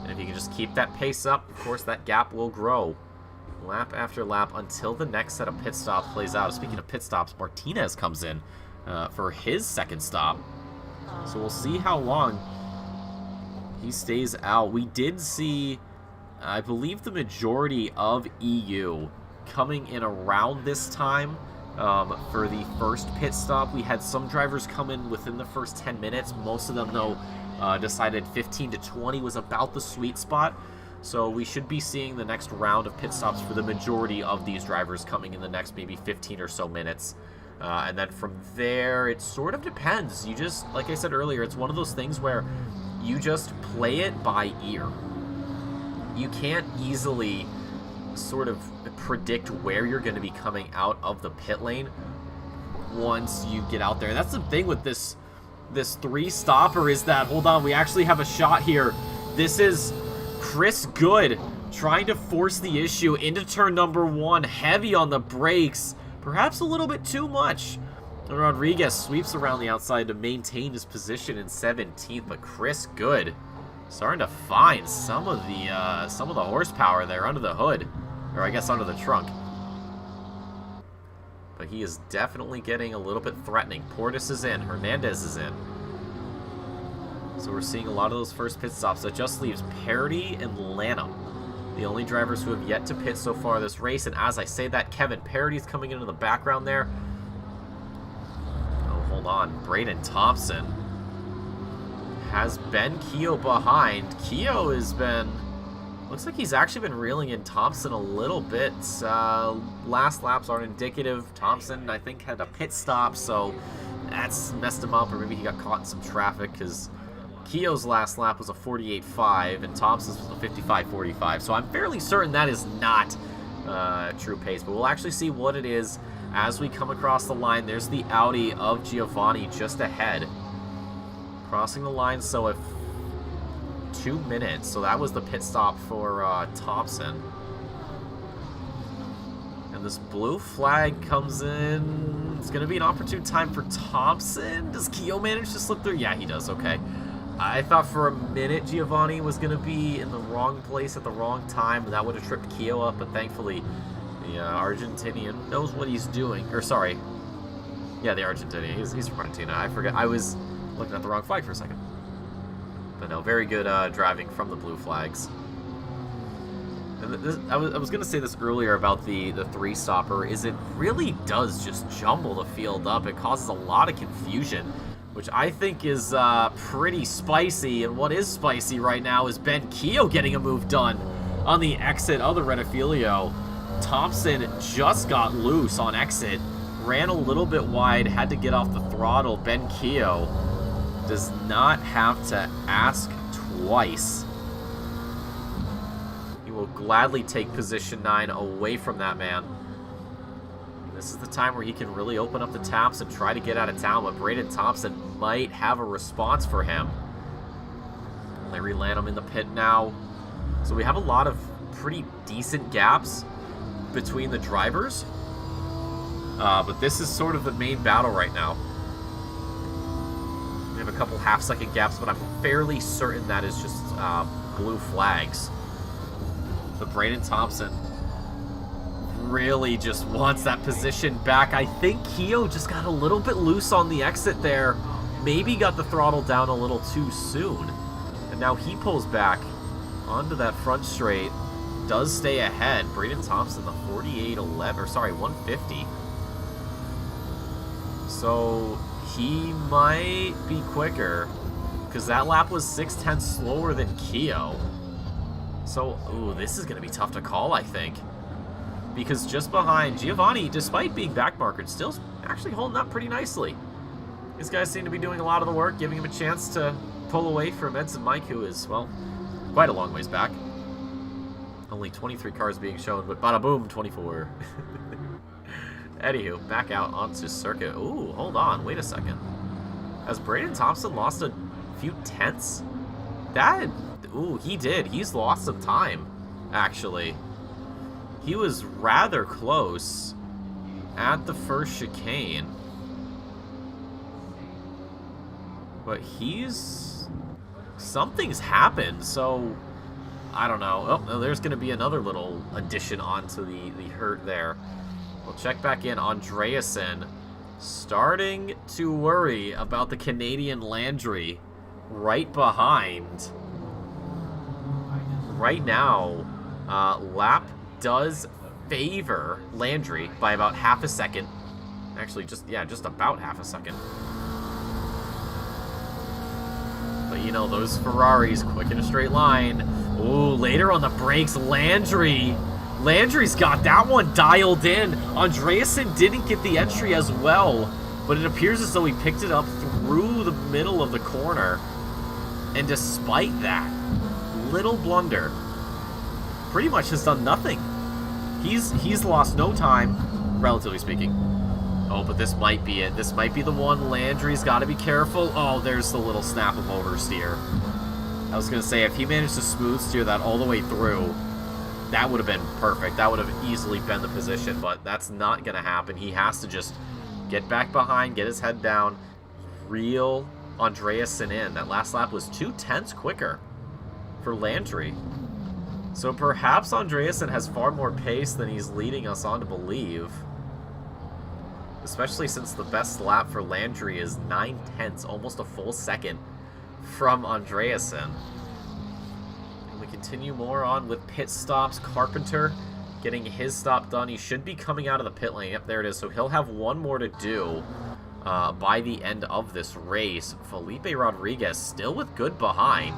And if he can just keep that pace up, of course that gap will grow lap after lap until the next set of pit stops plays out. Speaking of pit stops, Martinez comes in for his second stop. So we'll see how long he stays out. We did see, I believe, the majority of EU coming in around this time. For the first pit stop, we had some drivers come in within the first 10 minutes. Most of them, though, decided 15 to 20 was about the sweet spot. So we should be seeing the next round of pit stops for the majority of these drivers coming in the next maybe 15 or so minutes. And then from there, it sort of depends. You just, like I said earlier, it's one of those things where you just play it by ear. You can't easily sort of predict where you're going to be coming out of the pit lane once you get out there. That's the thing with this three stopper, is that, hold on, we actually have a shot here. This is Chris Good trying to force the issue into turn number 1, heavy on the brakes, perhaps a little bit too much. And Rodriguez sweeps around the outside to maintain his position in 17th, but Chris Good starting to find some of the horsepower there under the hood. Or I guess under the trunk. But he is definitely getting a little bit threatening. Portis is in. Hernandez is in. So we're seeing a lot of those first pit stops. That just leaves Parity and Lanham, the only drivers who have yet to pit so far this race. And as I say that, Kevin Parity's coming into the background there. Oh, hold on. Braden Thompson has Ben Keogh behind. Keogh has been... looks like he's actually been reeling in Thompson a little bit. Last laps aren't indicative. Thompson, I think, had a pit stop, so that's messed him up, or maybe he got caught in some traffic, because Keogh's last lap was a 48.5, and Thompson's was a 55.45. So I'm fairly certain that is not true pace, but we'll actually see what it is as we come across the line. There's the Audi of Giovanni just ahead. Crossing the line, so if 2 minutes, so that was the pit stop for Thompson. And this blue flag comes in. It's going to be an opportune time for Thompson. Does Keogh manage to slip through? Yeah, he does. Okay. I thought for a minute Giovanni was going to be in the wrong place at the wrong time, and that would have tripped Keogh up, but thankfully the Argentinian knows what he's doing. Or, sorry. Yeah, the Argentinian. He's from Argentina. I forget. I was looking at the wrong flag for a second. But no, very good driving from the blue flags. And this, I was going to say this earlier about the three stopper, is it really does just jumble the field up. It causes a lot of confusion, which I think is pretty spicy. And what is spicy right now is Ben Keogh getting a move done on the exit of the Renifilio. Thompson just got loose on exit, ran a little bit wide, had to get off the throttle. Ben Keogh does not have to ask twice. He will gladly take position 9 away from that man. This is the time where he can really open up the taps and try to get out of town, but Braden Thompson might have a response for him. Larry Lanham in the pit now. So we have a lot of pretty decent gaps between the drivers. But this is sort of the main battle right now. We have a couple half-second gaps, but I'm fairly certain that is just blue flags. But Braden Thompson really just wants that position back. I think Keogh just got a little bit loose on the exit there. Maybe got the throttle down a little too soon. And now he pulls back onto that front straight. Does stay ahead. Braden Thompson, the 48.11, or sorry, 150. So he might be quicker, because that lap was 6/10 slower than Keogh. So, ooh, this is going to be tough to call, I think. Because just behind Giovanni, despite being backmarkered, still actually holding up pretty nicely. These guys seem to be doing a lot of the work, giving him a chance to pull away from Edson Mike, who is, well, quite a long ways back. Only 23 cars being shown, but bada boom, 24. Anywho, back out onto circuit. Ooh, hold on, wait a second. Has Braden Thompson lost a few tenths? Ooh, he did. He's lost some time, actually. He was rather close at the first chicane. But something's happened, so I don't know. Oh, there's going to be another little addition onto the hurt there. We'll check back in. Andreasen starting to worry about the Canadian Landry right behind. Right now, lap does favor Landry by about half a second. Actually, just about half a second. But you know, those Ferraris quick in a straight line. Ooh, later on the brakes, Landry's got that one dialed in. Andreasen didn't get the entry as well, but it appears as though he picked it up through the middle of the corner. And despite that little blunder, pretty much has done nothing. He's lost no time, relatively speaking. Oh, but this might be it. This might be the one. Landry's got to be careful. Oh, there's the little snap of oversteer. I was going to say, if he managed to smooth steer that all the way through, that would have been perfect. That would have easily been the position, but that's not going to happen. He has to just get back behind, get his head down, reel Andreasen in. That last lap was 2 tenths quicker for Landry. So perhaps Andreasen has far more pace than he's leading us on to believe. Especially since the best lap for Landry is 9 tenths, almost a full second from Andreasen. And we continue more on with pit stops. Carpenter getting his stop done. He should be coming out of the pit lane. Yep, there it is. So he'll have one more to do by the end of this race. Felipe Rodriguez still with good behind.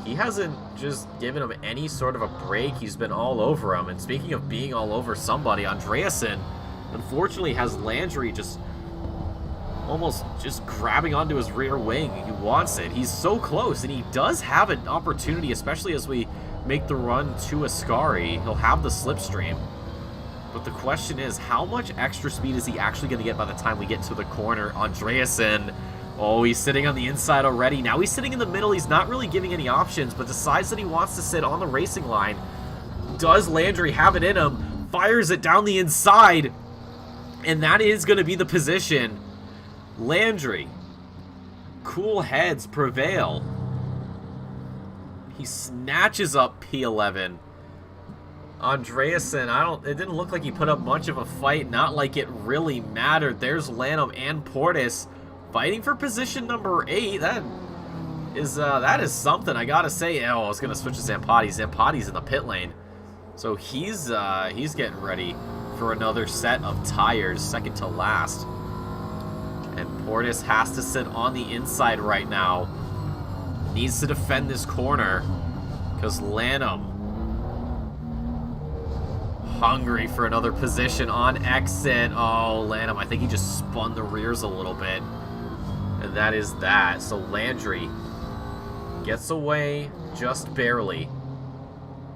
He hasn't just given him any sort of a break. He's been all over him. And speaking of being all over somebody, Andreasen unfortunately has Landry just almost just grabbing onto his rear wing. He wants it. He's so close, and he does have an opportunity, especially as we make the run to Ascari. He'll have the slipstream. But the question is, how much extra speed is he actually going to get by the time we get to the corner? Andreasen, oh, he's sitting on the inside already. Now he's sitting in the middle. He's not really giving any options, but decides that he wants to sit on the racing line. Does Landry have it in him? Fires it down the inside. And that is going to be the position. Landry. Cool heads prevail. He snatches up P11. Andreasen, it didn't look like he put up much of a fight. Not like it really mattered. There's Lanham and Portis fighting for position number 8. That is something, I gotta say. Oh, I was going to switch to Zampati. Zampati's in the pit lane. So he's getting ready for another set of tires, second to last. And Portis has to sit on the inside right now. Needs to defend this corner because Lanham hungry for another position on exit. Oh, Lanham, I think he just spun the rears a little bit. And that is that. So Landry gets away just barely.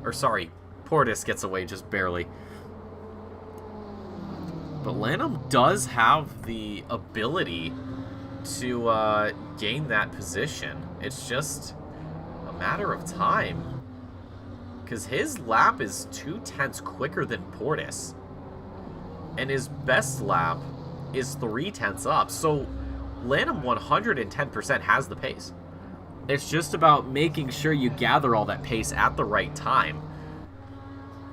Or sorry, Portis gets away just barely. But Lanham does have the ability to gain that position. It's just a matter of time. Because his lap is 2 tenths quicker than Portis. And his best lap is 3 tenths up. So Lanham 110% has the pace. It's just about making sure you gather all that pace at the right time.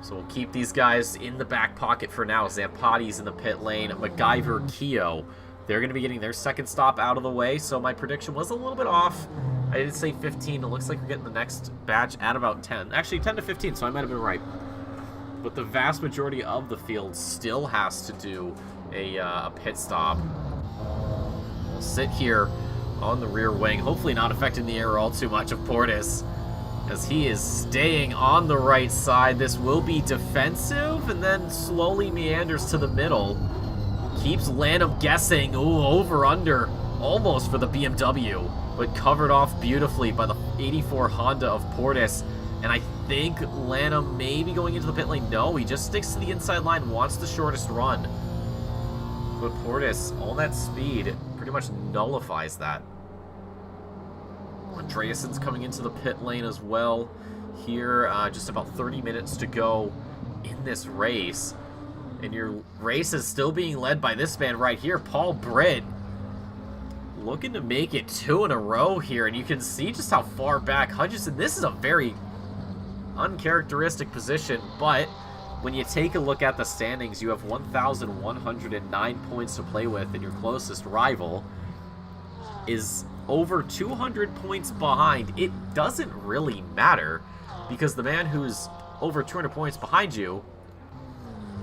So we'll keep these guys in the back pocket for now. Zampati's in the pit lane. MacGyver, Keogh, they're going to be getting their second stop out of the way. So my prediction was a little bit off. I did say 15. It looks like we're getting the next batch at about 10. Actually, 10 to 15, so I might have been right. But the vast majority of the field still has to do a pit stop. We'll sit here on the rear wing, hopefully not affecting the air all too much of Portis, as he is staying on the right side. This will be defensive and then slowly meanders to the middle. Keeps Lanham guessing. Ooh, over under almost for the BMW, but covered off beautifully by the 84 Honda of Portis. And I think Lanham may be going into the pit lane. No, he just sticks to the inside line, wants the shortest run. But Portis, all that speed, pretty much nullifies that. Andreassen's coming into the pit lane as well. Here, just about 30 minutes to go in this race. And your race is still being led by this man right here, Paul Britt. Looking to make it 2 in a row here, and you can see just how far back Hutchinson. This is a very uncharacteristic position, but when you take a look at the standings, you have 1,109 points to play with, and your closest rival is over 200 points behind. It doesn't really matter, because the man who's over 200 points behind you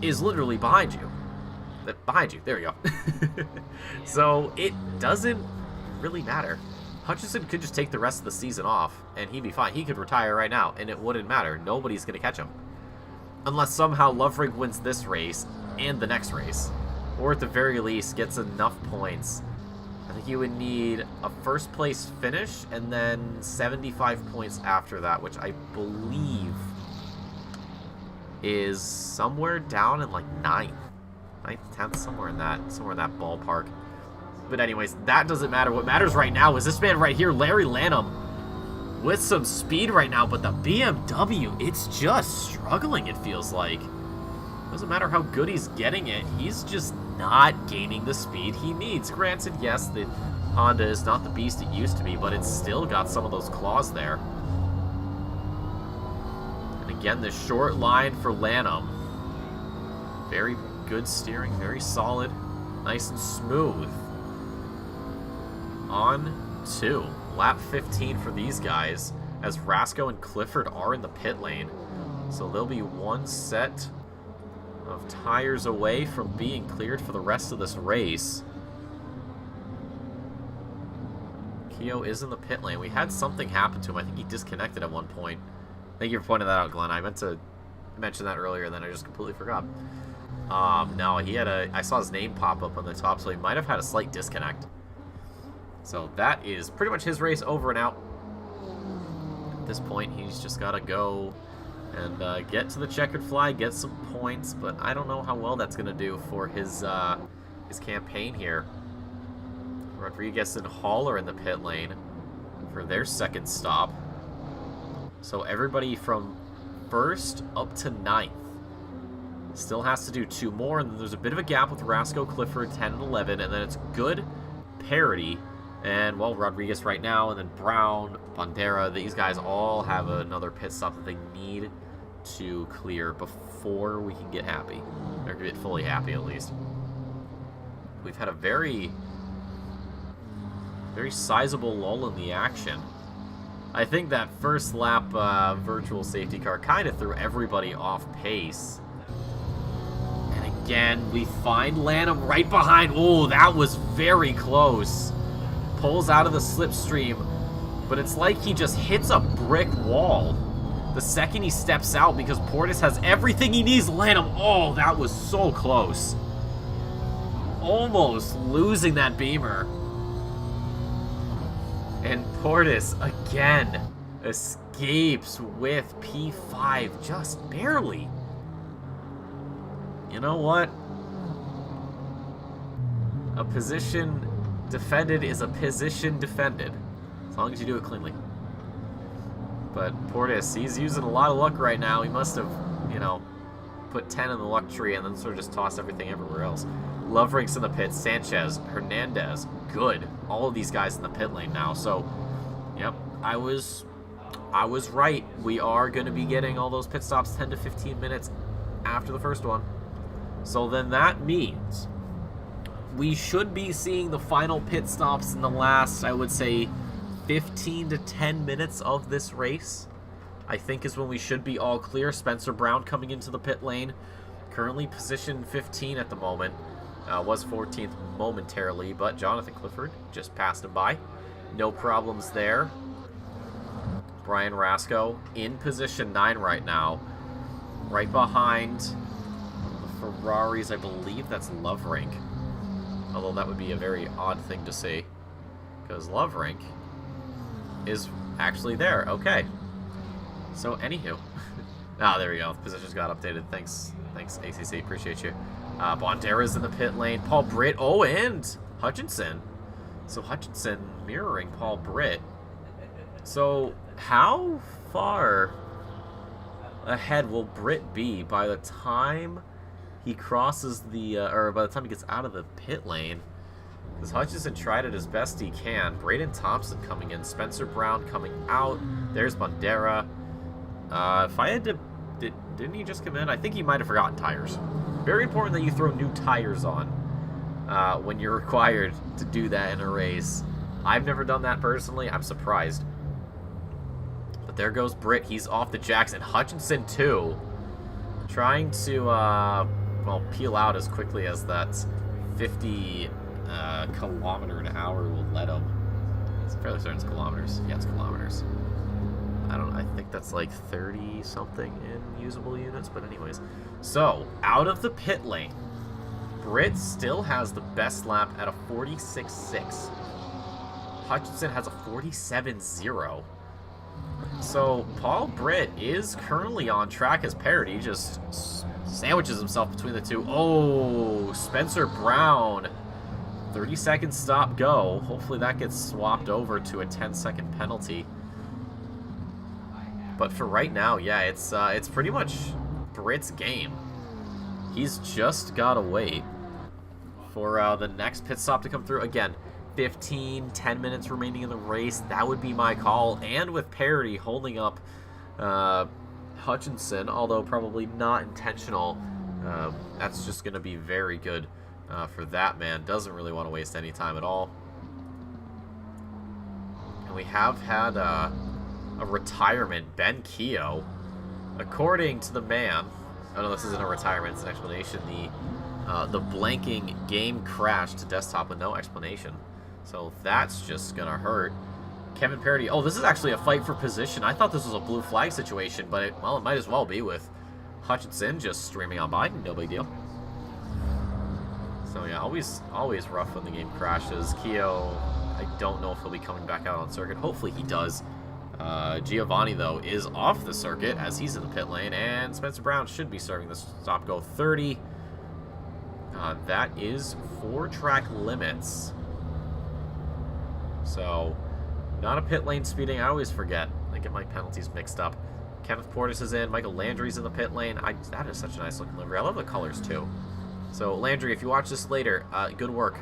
is literally behind you. Behind you. There we go. So it doesn't really matter. Hutchinson could just take the rest of the season off, and he'd be fine. He could retire right now, and it wouldn't matter. Nobody's going to catch him. Unless somehow Loverig wins this race and the next race. Or at the very least, gets enough points. I think you would need a first place finish, and then 75 points after that, which I believe is somewhere down in like 9th, 10th, somewhere in that ballpark. But anyways, that doesn't matter. What matters right now is this man right here, Larry Lanham, with some speed right now, but the BMW, it's just struggling, it feels like. Doesn't matter how good he's getting it, he's just not gaining the speed he needs. Granted, yes, the Honda is not the beast it used to be, but it's still got some of those claws there. And again, the short line for Lanham. Very good steering, very solid, nice and smooth. On to lap 15 for these guys, as Rasco and Clifford are in the pit lane. So they'll be one set of tires away from being cleared for the rest of this race. Keogh is in the pit lane. We had something happen to him. I think he disconnected at one point. Thank you for pointing that out, Glenn. I meant to mention that earlier, and then I just completely forgot. No, he had I saw his name pop up on the top, so he might have had a slight disconnect. So that is pretty much his race over and out. At this point, he's just got to go and get to the checkered flag, get some points, but I don't know how well that's going to do for his campaign here. Rodriguez and Hall are in the pit lane for their second stop. So everybody from 1st up to 9th still has to do 2 more, and then there's a bit of a gap with Rasco, Clifford, 10 and 11, and then it's good parity. And, well, Rodriguez right now, and then Brown, Bandera, these guys all have another pit stop that they need to clear before we can get happy. Or get fully happy, at least. We've had a very sizable lull in the action. I think that first lap virtual safety car kind of threw everybody off pace. And again, we find Lanham right behind. Oh, that was very close. Pulls out of the slipstream, but it's like he just hits a brick wall the second he steps out, because Portis has everything he needs. Lanham, oh, that was so close. Almost losing that Beamer. And Portis, again, escapes with P5, just barely. You know what? A position defended is a position defended, as long as you do it cleanly. But Portis, he's using a lot of luck right now. He must have, you know, put 10 in the luck tree and then sort of just tossed everything everywhere else. Loverig's in the pit, Sanchez, Hernandez, good. All of these guys in the pit lane now. So, yep, I was right. We are going to be getting all those pit stops 10 to 15 minutes after the first one. So then that means we should be seeing the final pit stops in the last, I would say, 15 to 10 minutes of this race. I think is when we should be all clear. Spencer Brown coming into the pit lane. Currently position 15 at the moment. Was 14th momentarily, but Jonathan Clifford just passed him by. No problems there. Brian Rasco in position 9 right now. Right behind the Ferraris, I believe that's Loverink. Although that would be a very odd thing to see, because Loverink is actually there. Okay. So, anywho. Ah, there we go. Positions got updated. Thanks, ACC. Appreciate you. Bandera's in the pit lane. Paul Britt. Oh, and Hutchinson. So, Hutchinson mirroring Paul Britt. So, how far ahead will Britt be by the time he crosses the, or by the time he gets out of the pit lane? Because Hutchinson tried it as best he can. Braden Thompson coming in. Spencer Brown coming out. There's Bandera. If I had to... Didn't he just come in? I think he might have forgotten tires. Very important that you throw new tires on when you're required to do that in a race. I've never done that personally. I'm surprised. But there goes Britt. He's off the jacks. And Hutchinson, too. Trying to, well, peel out as quickly as that 50... kilometer an hour will let him. It's fairly certain it's kilometers. Yeah, it's kilometers. I think that's like 30 something in usable units, but anyways. So, out of the pit lane, Britt still has the best lap at a 46.6. Hutchinson has a 47.0. So, Paul Britt is currently on track as parity, just sandwiches himself between the two. Oh, Spencer Brown. 30-second stop go. Hopefully that gets swapped over to a 10-second penalty. But for right now, yeah, it's pretty much Britt's game. He's just gotta wait for the next pit stop to come through. Again, 10 minutes remaining in the race. That would be my call. And with parity holding up Hutchinson, although probably not intentional, that's just gonna be very good. For that man. Doesn't really want to waste any time at all. And we have had a retirement. Ben Keogh, according to the man, oh no, this isn't a retirement, it's an explanation. The blanking game crashed to desktop with no explanation. So that's just gonna hurt. Kevin Parody. Oh, this is actually a fight for position. I thought this was a blue flag situation, but it might as well be with Hutchinson just streaming on by. No big deal. So yeah, always rough when the game crashes. Keogh, I don't know if he'll be coming back out on circuit. Hopefully he does. Giovanni, though, is off the circuit as he's in the pit lane, and Spencer Brown should be serving the stop go 30. That is 4 track limits. So, not a pit lane speeding. I always forget. I get my penalties mixed up. Kenneth Portis is in. Michael Landry's in the pit lane. That is such a nice looking livery. I love the colors, too. So, Landry, if you watch this later, good work.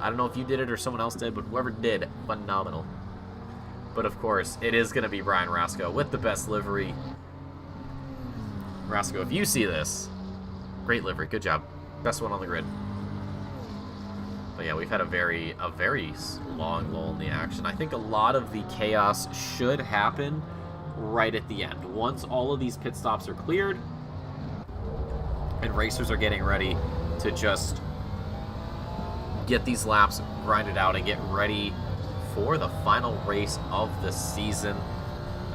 I don't know if you did it or someone else did, but whoever did, phenomenal. But, of course, it is going to be Brian Rasco with the best livery. Rasco, if you see this, great livery. Good job. Best one on the grid. But, yeah, we've had a very long lull in the action. I think a lot of the chaos should happen right at the end. Once all of these pit stops are cleared and racers are getting ready to just get these laps grinded out and get ready for the final race of the season.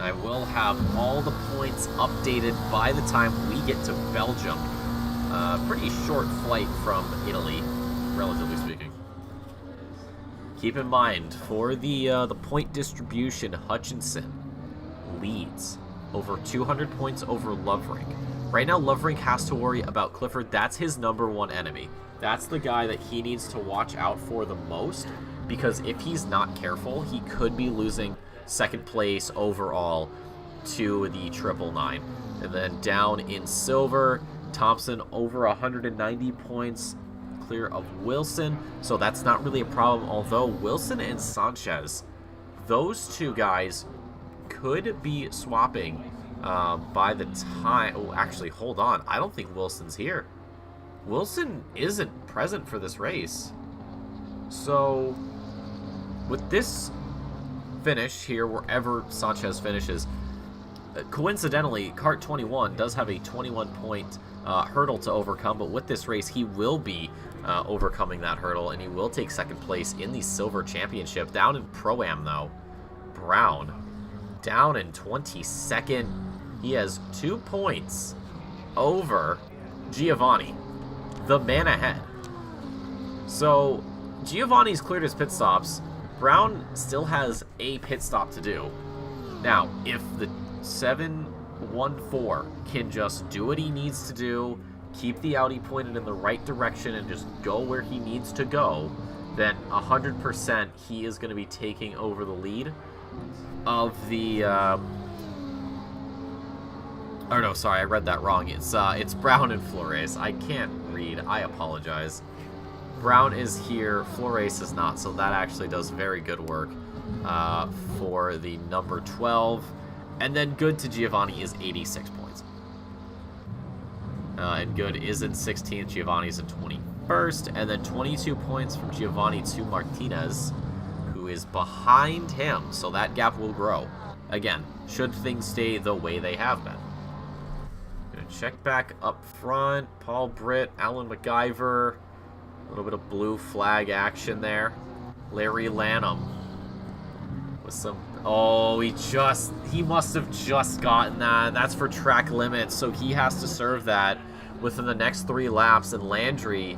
I will have all the points updated by the time we get to Belgium. Pretty short flight from Italy, relatively speaking. Keep in mind, for the point distribution, Hutchinson leads over 200 points over Loverink. Right now, Loverink has to worry about Clifford. That's his #1 enemy. That's the guy that he needs to watch out for the most, because if he's not careful, he could be losing second place overall to the 999. And then down in silver, Thompson over 190 points, clear of Wilson. So that's not really a problem, although Wilson and Sanchez, those two guys could be swapping by the time... Oh, actually, hold on. I don't think Wilson's here. Wilson isn't present for this race. So, with this finish here, wherever Sanchez finishes, coincidentally, Kart 21 does have a 21-point hurdle to overcome, but with this race, he will be overcoming that hurdle, and he will take second place in the Silver Championship. Down in Pro-Am, though, Brown down in 22nd. He has 2 points over Giovanni, the man ahead. So, Giovanni's cleared his pit stops. Brown still has a pit stop to do. Now, if the 7 1-4 can just do what he needs to do, keep the Audi pointed in the right direction, and just go where he needs to go, then 100% he is going to be taking over the lead of the... oh no, sorry, I read that wrong. It's Brown and Flores. I can't read. I apologize. Brown is here, Flores is not, so that actually does very good work for the number 12. And then good to Giovanni is 86 points. And good is in 16th, Giovanni's in 21st, and then 22 points from Giovanni to Martinez, who is behind him, so that gap will grow. Again, should things stay the way they have been. Gonna check back up front, Paul Britt, Alan MacGyver, a little bit of blue flag action there. Larry Lanham with some... Oh, he must have just gotten that. That's for track limits, so he has to serve that within the next 3 laps. And Landry,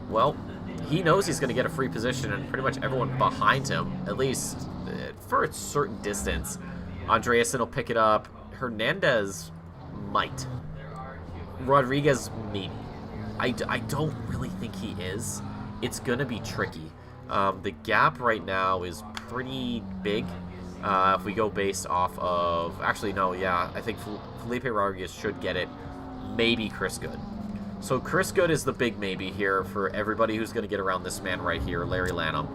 well, he knows he's going to get a free position, and pretty much everyone behind him, at least for a certain distance. Andreasen will pick it up. Hernandez might. Rodriguez, maybe. I don't really think he is. It's going to be tricky. The gap right now is pretty big. If we go based off of... Actually, no, yeah. I think Felipe Rodriguez should get it. Maybe Chris Good. So Chris Good is the big maybe here for everybody who's going to get around this man right here, Larry Lanham.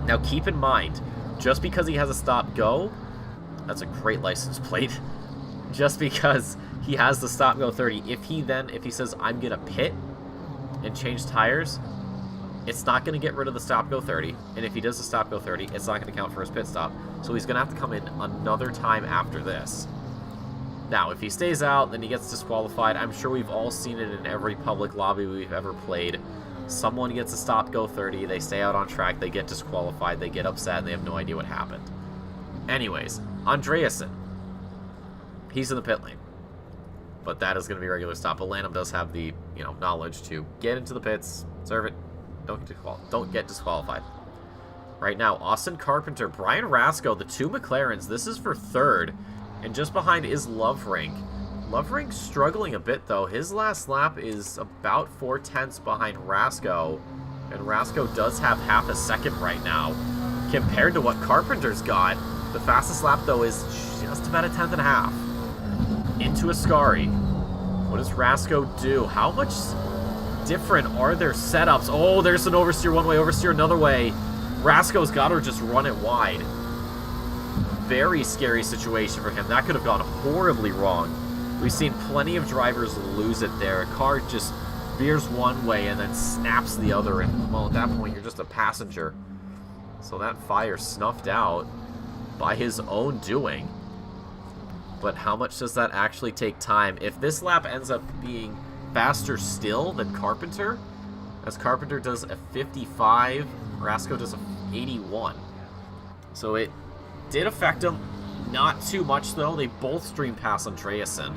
Now, keep in mind, just because he has a stop-go, that's a great license plate. Just because he has the stop-go 30, if he says, I'm going to pit and change tires... It's not going to get rid of the stop-go 30, and if he does the stop-go 30, it's not going to count for his pit stop. So he's going to have to come in another time after this. Now, if he stays out, then he gets disqualified. I'm sure we've all seen it in every public lobby we've ever played. Someone gets a stop-go 30, they stay out on track, they get disqualified, they get upset, and they have no idea what happened. Anyways, Andreasen. He's in the pit lane. But that is going to be a regular stop. But Lanham does have the, knowledge to get into the pits, serve it, don't get disqualified. Right now, Austin Carpenter, Brian Rasco, the 2 McLarens. This is for 3rd. And just behind is Loverink. Loverink struggling a bit, though. His last lap is about 4/10 behind Rasco. And Rasco does have half a second right now. Compared to what Carpenter's got, the fastest lap, though, is just about a 10th and a half. Into Ascari. What does Rasco do? How much... different are their setups? Oh, there's an oversteer one way, oversteer another way. Rasco's got to just run it wide. Very scary situation for him. That could have gone horribly wrong. We've seen plenty of drivers lose it there. A car just veers one way and then snaps the other, and well, at that point you're just a passenger. So that fire snuffed out by his own doing. But how much does that actually take time? If this lap ends up being faster still than Carpenter, as Carpenter does a 55, Rasco does a 81. So it did affect him. Not too much, though. They both stream past Andreasen.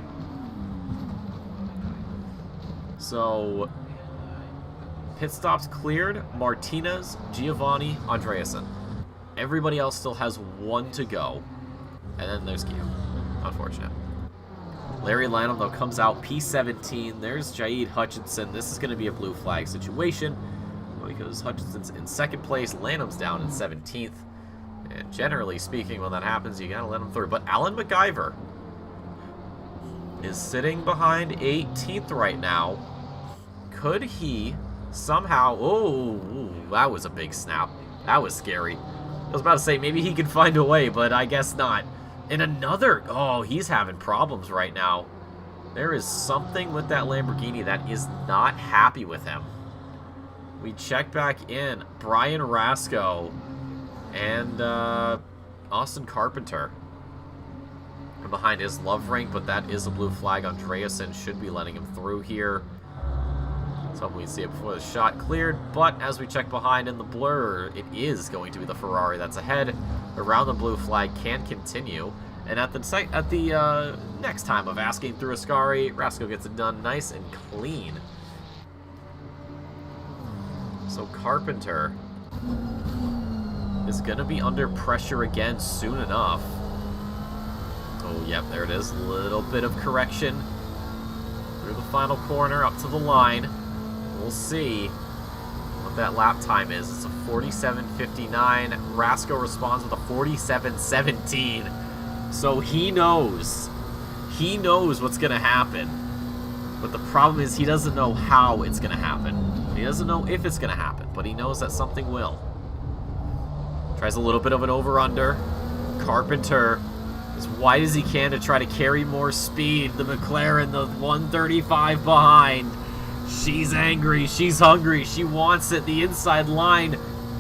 So, pit stops cleared. Martinez, Giovanni, Andreasen. Everybody else still has 1 to go. And then there's Guillaume. Unfortunate. Larry Lanham, though, comes out P17. There's Jaid Hutchinson. This is going to be a blue flag situation because Hutchinson's in 2nd place. Lanham's down in 17th. And generally speaking, when that happens, you got to let him through. But Alan MacGyver is sitting behind 18th right now. Could he somehow... Oh, that was a big snap. That was scary. I was about to say, maybe he could find a way, but I guess not. And another... Oh, he's having problems right now. There is something with that Lamborghini that is not happy with him. We check back in. Brian Rasco and Austin Carpenter. And behind is Loverink, but that is a blue flag. Andreasen should be letting him through here. Let's hope we see it before the shot cleared. But as we check behind in the blur, it is going to be the Ferrari that's ahead. Around the blue flag can continue. And at the next time of asking through Ascari, Rasco gets it done nice and clean. So Carpenter is going to be under pressure again soon enough. Oh, yep, there it is. Little bit of correction through the final corner up to the line. We'll see what that lap time is. It's a 47.59. Rasco responds with a 47.17. So he knows. He knows what's going to happen. But the problem is he doesn't know how it's going to happen. He doesn't know if it's going to happen, but he knows that something will. Tries a little bit of an over-under. Carpenter as wide as he can to try to carry more speed. The McLaren, the 135 behind. She's angry. She's hungry. She wants it. The inside line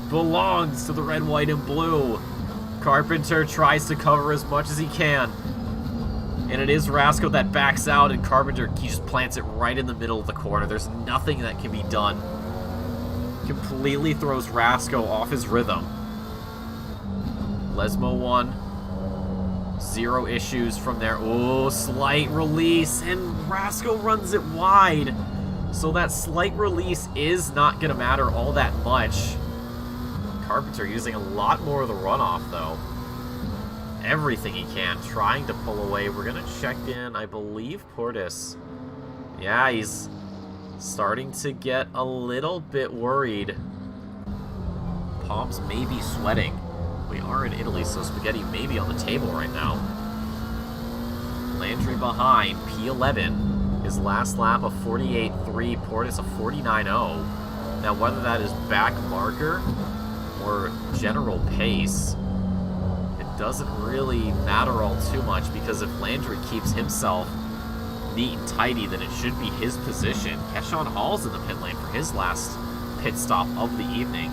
belongs to the red, white, and blue. Carpenter tries to cover as much as he can. And it is Rasco that backs out, and Carpenter, he just plants it right in the middle of the corner. There's nothing that can be done. Completely throws Rasco off his rhythm. Lesmo won. 0 issues from there. Oh, slight release, and Rasco runs it wide. So that slight release is not going to matter all that much. Carpenter using a lot more of the runoff, though. Everything he can, trying to pull away. We're going to check in, I believe, Portis. Yeah, he's starting to get a little bit worried. Palms may be sweating. We are in Italy, so spaghetti may be on the table right now. Landry behind, P11. His last lap of 48.3, Portis a 49.0. Now, whether that is back marker or general pace, doesn't really matter all too much, because if Landry keeps himself neat and tidy, then it should be his position. Keshawn Hall's in the pit lane for his last pit stop of the evening.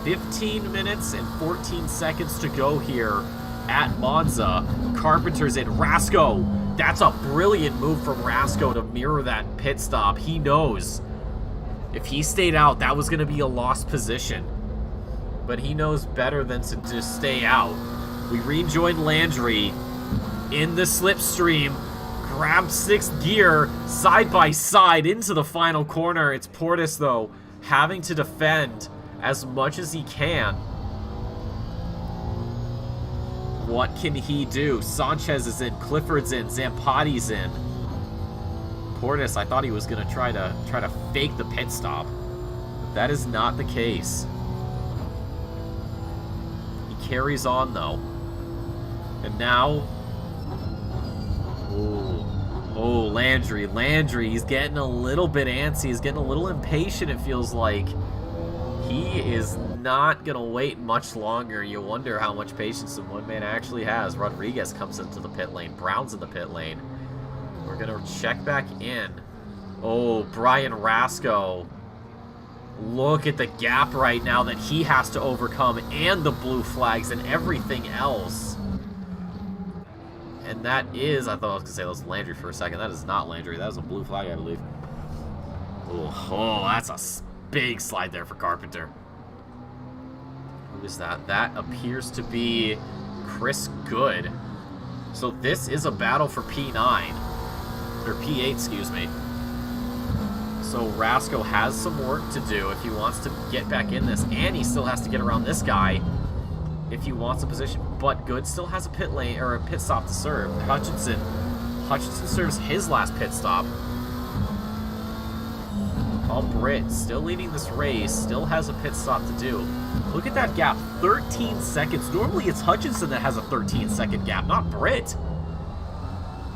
15 minutes and 14 seconds to go here at Monza. Carpenter's in. Rasco! That's a brilliant move from Rasco to mirror that pit stop. He knows if he stayed out, that was going to be a lost position. But he knows better than to just stay out. We rejoin Landry in the slipstream. Grab 6th gear, side by side into the final corner. It's Portis, though, having to defend as much as he can. What can he do? Sanchez is in, Clifford's in, Zampotti's in. Portis, I thought he was going to try to fake the pit stop. That is not the case. He carries on, though. And now, oh, Landry, he's getting a little bit antsy, he's getting a little impatient, it feels like. He is not going to wait much longer. You wonder how much patience the one man actually has. Rodriguez comes into the pit lane, Brown's in the pit lane. We're going to check back in. Oh, Brian Rasco. Look at the gap right now that he has to overcome, and the blue flags and everything else. And that is, I thought I was going to say that was Landry for a second. That is not Landry. That was a blue flag, I believe. Oh, that's a big slide there for Carpenter. Who is that? That appears to be Chris Good. So this is a battle for P9. Or P8, excuse me. So Rasco has some work to do if he wants to get back in this. And he still has to get around this guy if he wants a position, but Good still has a pit lane or a pit stop to serve. Hutchinson serves his last pit stop. Paul Britt still leading this race, still has a pit stop to do. Look at that gap, 13 seconds. Normally it's Hutchinson that has a 13-second gap, not Britt.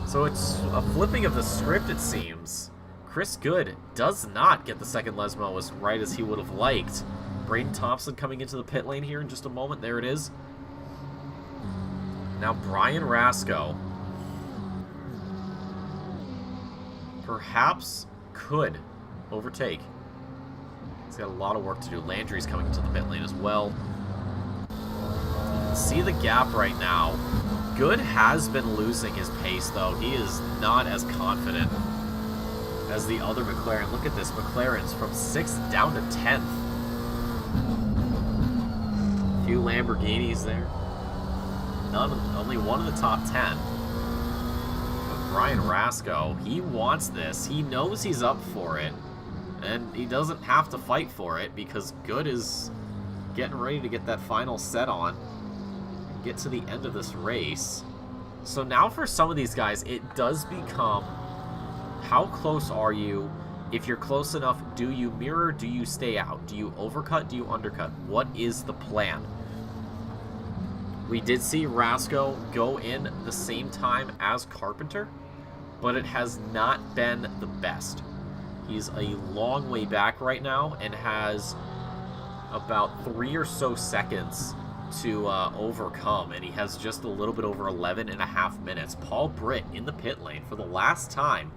So it's a flipping of the script, it seems. Chris Good does not get the second Lesmo as right as he would have liked. Braden Thompson coming into the pit lane here in just a moment. There it is. Now Brian Rasco perhaps could overtake. He's got a lot of work to do. Landry's coming into the pit lane as well. See the gap right now. Good has been losing his pace, though. He is not as confident as the other McLaren. Look at this. McLaren's from 6th down to 10th. A few Lamborghinis there. Only one in the top 10. But Brian Rasco, he wants this. He knows he's up for it. And he doesn't have to fight for it because Good is getting ready to get that final set on. Get to the end of this race. So now for some of these guys, it does become, how close are you? If you're close enough, do you mirror? Do you stay out? Do you overcut? Do you undercut? What is the plan? We did see Rasco go in the same time as Carpenter, but it has not been the best. He's a long way back right now and has about 3 or so seconds to overcome, and he has just a little bit over 11.5 minutes. Paul Britt in the pit lane for the last time.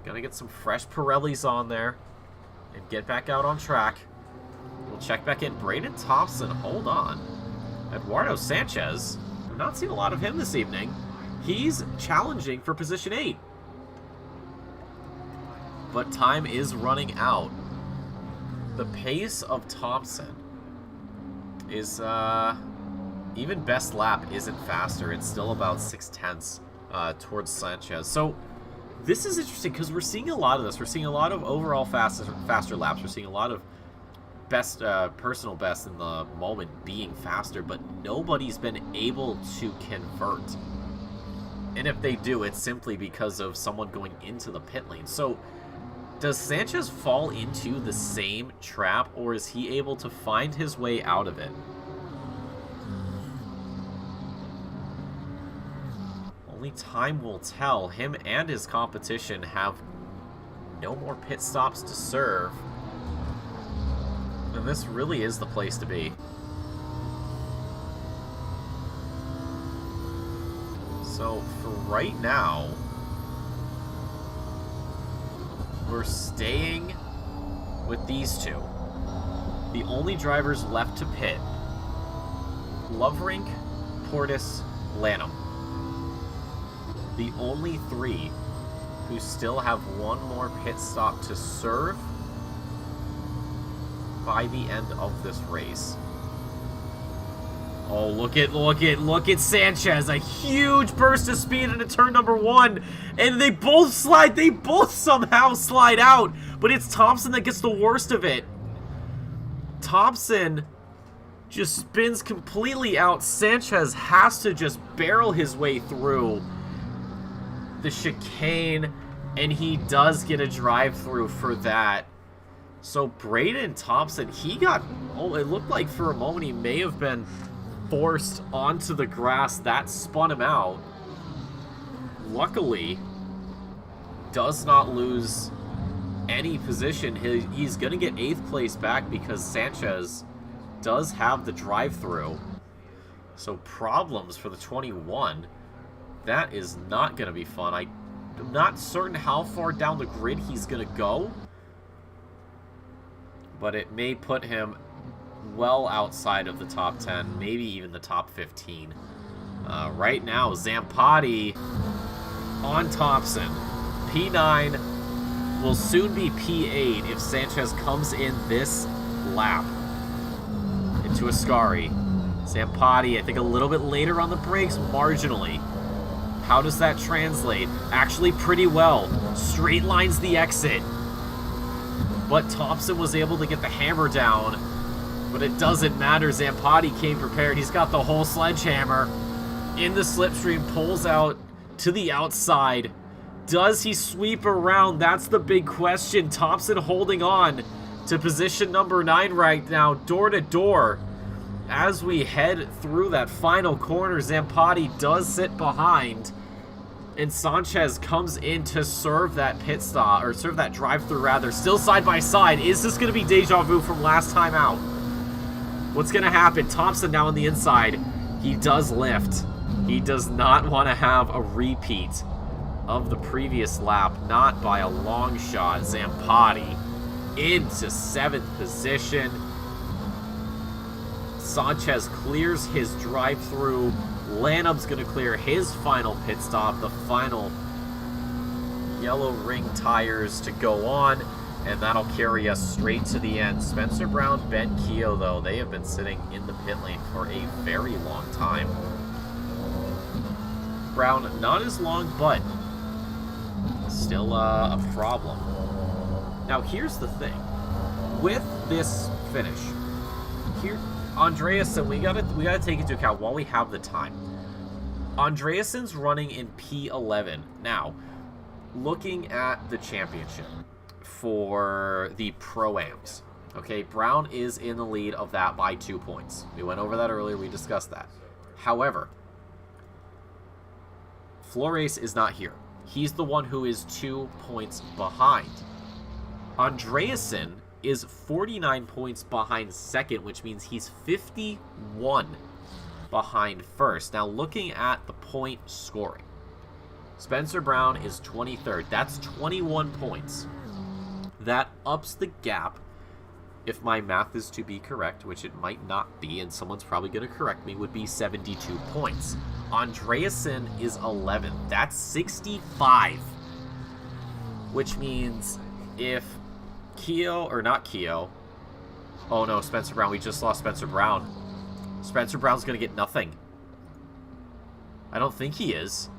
Gonna get some fresh Pirellis on there and get back out on track. We'll check back in. Braden Thompson, hold on. Eduardo Sanchez, I've not seen a lot of him this evening. He's challenging for position 8. But time is running out. The pace of Thompson is, even best lap isn't faster. It's still about 0.6 towards Sanchez. So this is interesting because we're seeing a lot of this. We're seeing a lot of overall faster laps. We're seeing a lot of best personal best in the moment being faster, but nobody's been able to convert. And if they do, it's simply because of someone going into the pit lane. So does Sanchez fall into the same trap, or is he able to find his way out of it? Only time will tell. Him and his competition have no more pit stops to serve. And this really is the place to be. So for right now, we're staying with these two. The only drivers left to pit: Loverink, Portis, Lanham. The only 3 who still have one more pit stop to serve by the end of this race. Oh, look at Sanchez. A huge burst of speed into turn number 1. And they both somehow slide out. But it's Thompson that gets the worst of it. Thompson just spins completely out. Sanchez has to just barrel his way through the chicane. And he does get a drive-through for that. So Braden Thompson, he got, oh, it looked like for a moment he may have been forced onto the grass. That spun him out. Luckily, does not lose any position. He's going to get 8th place back because Sanchez does have the drive-through. So problems for the 21. That is not going to be fun. I'm not certain how far down the grid he's going to go, but it may put him well outside of the top 10, maybe even the top 15. Right now, Zampati on Thompson. P9 will soon be P8 if Sanchez comes in this lap into Ascari. Zampati, I think a little bit later on the brakes, marginally. How does that translate? Actually pretty well. Straight lines the exit. But Thompson was able to get the hammer down. But it doesn't matter. Zampati came prepared. He's got the whole sledgehammer. In the slipstream, pulls out to the outside. Does he sweep around? That's the big question. Thompson holding on to position number 9 right now, door to door. As we head through that final corner, Zampati does sit behind. And Sanchez comes in to serve that pit stop, or serve that drive-through rather. Still side by side. Is this going to be deja vu from last time out? What's going to happen? Thompson now on the inside. He does lift. He does not want to have a repeat of the previous lap. Not by a long shot. Zampati into 7th position. Sanchez clears his drive-through. Lanham's going to clear his final pit stop. The final yellow ring tires to go on. And that'll carry us straight to the end. Spencer Brown, Ben Keogh, though, they have been sitting in the pit lane for a very long time. Brown, not as long, but still a problem. Now, here's the thing. With this finish, here, Andreas, and we gotta take into account while we have the time. Andreassen's running in P11. Now, looking at the championship for the Pro-Ams, okay, Brown is in the lead of that by 2 points. We went over that earlier. We discussed that. However, Flores is not here. He's the one who is 2 points behind. Andreasen is 49 points behind second, which means he's 51 behind first. Now, looking at the point scoring, Spencer Brown is 23rd. That's 21 points. That ups the gap, if my math is to be correct, which it might not be, and someone's probably going to correct me, would be 72 points. Andreasen is 11th. That's 65. Which means if Keo, or not Keo, oh no, Spencer Brown, we just lost Spencer Brown. Spencer Brown's going to get nothing. I don't think he is.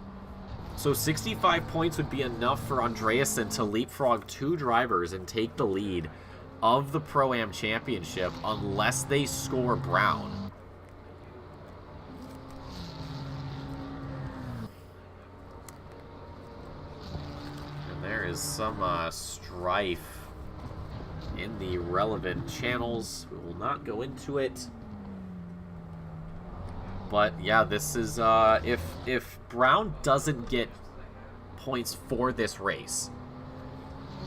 So 65 points would be enough for Andreasen to leapfrog 2 drivers and take the lead of the Pro-Am Championship unless they score Brown. And there is some strife in the relevant channels. We will not go into it. But yeah, this is if Brown doesn't get points for this race,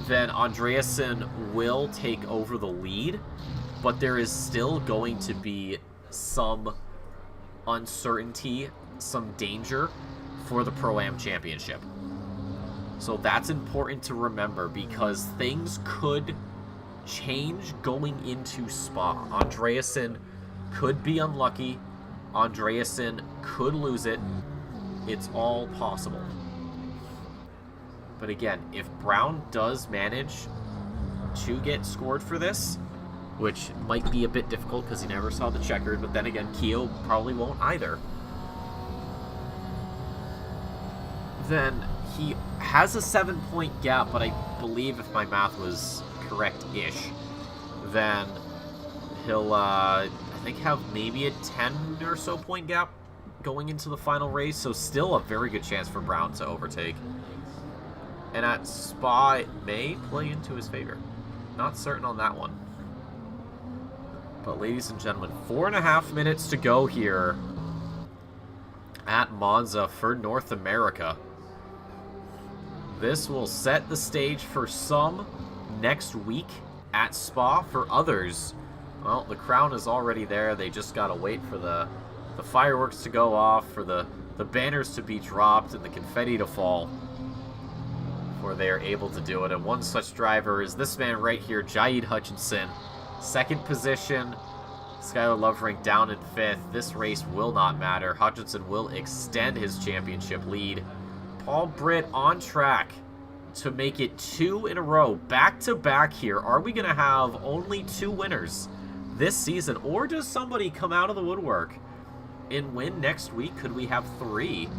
then Andreasen will take over the lead, but there is still going to be some uncertainty, some danger for the Pro-Am Championship. So that's important to remember because things could change going into Spa. Andreasen could be unlucky. Andreasen could lose it. It's all possible. But again, if Brown does manage to get scored for this, which might be a bit difficult because he never saw the checkered, but then again, Keo probably won't either, then he has a 7-point gap, but I believe if my math was correct-ish, then he'll, I think, have maybe a 10 or so point gap going into the final race, so still a very good chance for Brown to overtake. And at Spa, it may play into his favor. Not certain on that one. But ladies and gentlemen, 4.5 minutes to go here at Monza for North America. This will set the stage for some next week at Spa. For others, well, the crown is already there. They just gotta wait for the fireworks to go off, for the banners to be dropped, and the confetti to fall before they are able to do it. And one such driver is this man right here, Jaid Hutchinson. Second position, Skylar Lovering down in 5th. This race will not matter. Hutchinson will extend his championship lead. Paul Britt on track to make it 2 in a row, back-to-back here. Are we going to have only 2 winners this season, or does somebody come out of the woodwork and win next week? Could we have 3?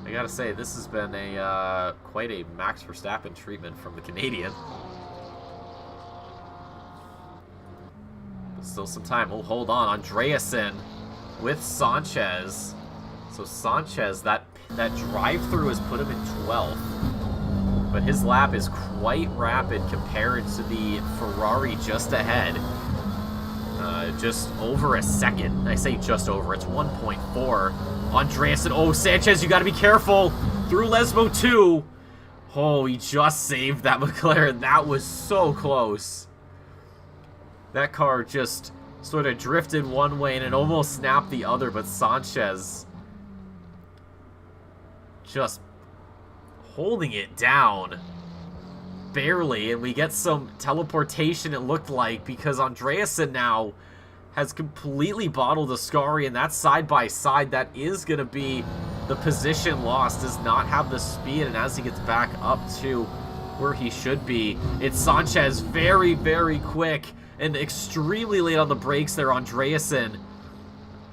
I gotta say, this has been a quite a Max Verstappen treatment from the Canadian. But still some time. We'll hold on. Andreasen with Sanchez. So Sanchez, that drive-through has put him in 12th. But his lap is quite rapid compared to the Ferrari just ahead. Just over a second. I say just over. It's 1.4. Andreasen. Oh, Sanchez, you got to be careful. Through Lesmo 2. Oh, he just saved that McLaren. That was so close. That car just sort of drifted one way and it almost snapped the other, but Sanchez just holding it down. Barely, and we get some teleportation, it looked like, because Andreasen now has completely bottled Ascari, and that side-by-side, that is going to be the position lost, does not have the speed, and as he gets back up to where he should be, it's Sanchez very, very quick and extremely late on the brakes there. Andreasen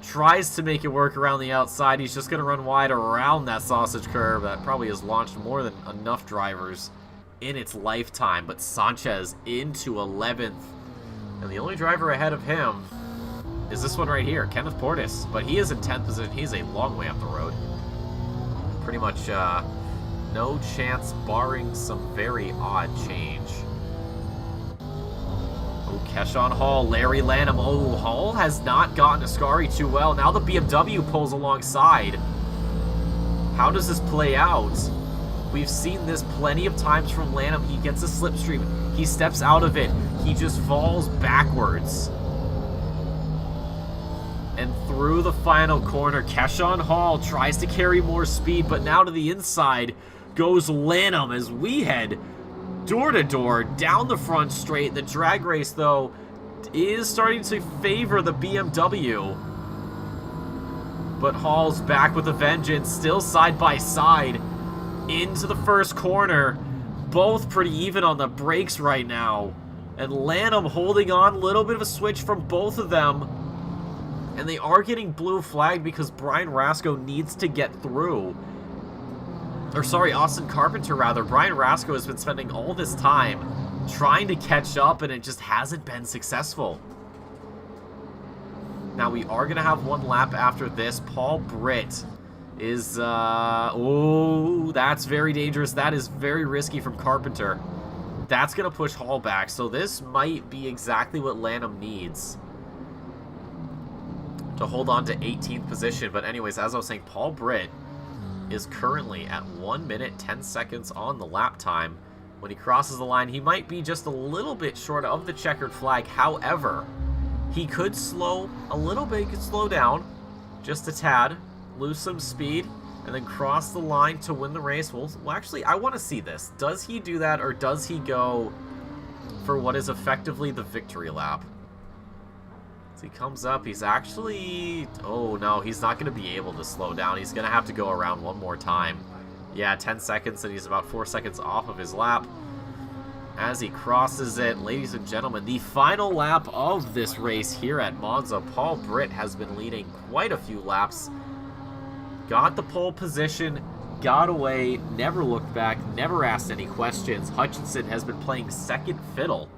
tries to make it work around the outside. He's just going to run wide around that sausage curve. That probably has launched more than enough drivers in its lifetime, but Sanchez into 11th, and the only driver ahead of him is this one right here, Kenneth Portis, but he is in 10th position. He's a long way up the road. pretty much no chance barring some very odd change. Oh, Keshawn Hall, Larry Lanham. Oh, Hall has not gotten Ascari too well. Now the BMW pulls alongside. How does this play out? We've seen this plenty of times from Lanham. He gets a slipstream. He steps out of it. He just falls backwards. And through the final corner, Keshawn Hall tries to carry more speed, but now to the inside goes Lanham as we head door to door down the front straight. The drag race, though, is starting to favor the BMW. But Hall's back with a vengeance, still side by side into the first corner. Both pretty even on the brakes right now. And Lanham holding on, a little bit of a switch from both of them. And they are getting blue flagged because Brian Rasco needs to get through. Or sorry, Austin Carpenter rather. Brian Rasco has been spending all this time trying to catch up and it just hasn't been successful. Now we are going to have one lap after this. Paul Britt is, oh, that's very dangerous. That is very risky from Carpenter. That's going to push Hall back. So this might be exactly what Lanham needs to hold on to 18th position. But anyways, as I was saying, Paul Britt is currently at 1 minute 10 seconds on the lap time. When he crosses the line, he might be just a little bit short of the checkered flag. However, he could slow a little bit. He could slow down just a tad, lose some speed, and then cross the line to win the race. Well, actually, I want to see this. Does he do that, or does he go for what is effectively the victory lap? As he comes up, he's actually... Oh, no, he's not going to be able to slow down. He's going to have to go around one more time. Yeah, 10 seconds, and he's about 4 seconds off of his lap. As he crosses it, ladies and gentlemen, the final lap of this race here at Monza. Paul Britt has been leading quite a few laps. Got the pole position, got away, never looked back, never asked any questions. Hutchinson has been playing second fiddle.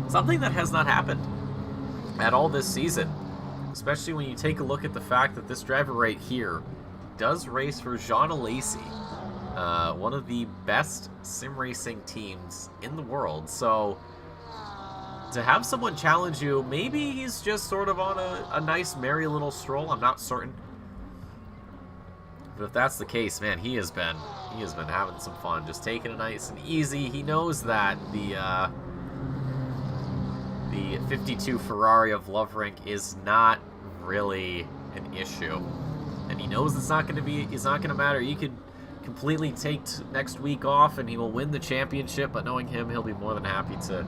Something that has not happened at all this season. Especially when you take a look at the fact that this driver right here does race for Jean Alesi. One of the best sim racing teams in the world. So to have someone challenge you, maybe he's just sort of on a nice merry little stroll. I'm not certain, but if that's the case, man, he has been having some fun, just taking it nice and easy. He knows that the 52 Ferrari of Loverink is not really an issue, and he knows it's not going to matter. You could completely take next week off and he will win the championship, but knowing him, he'll be more than happy to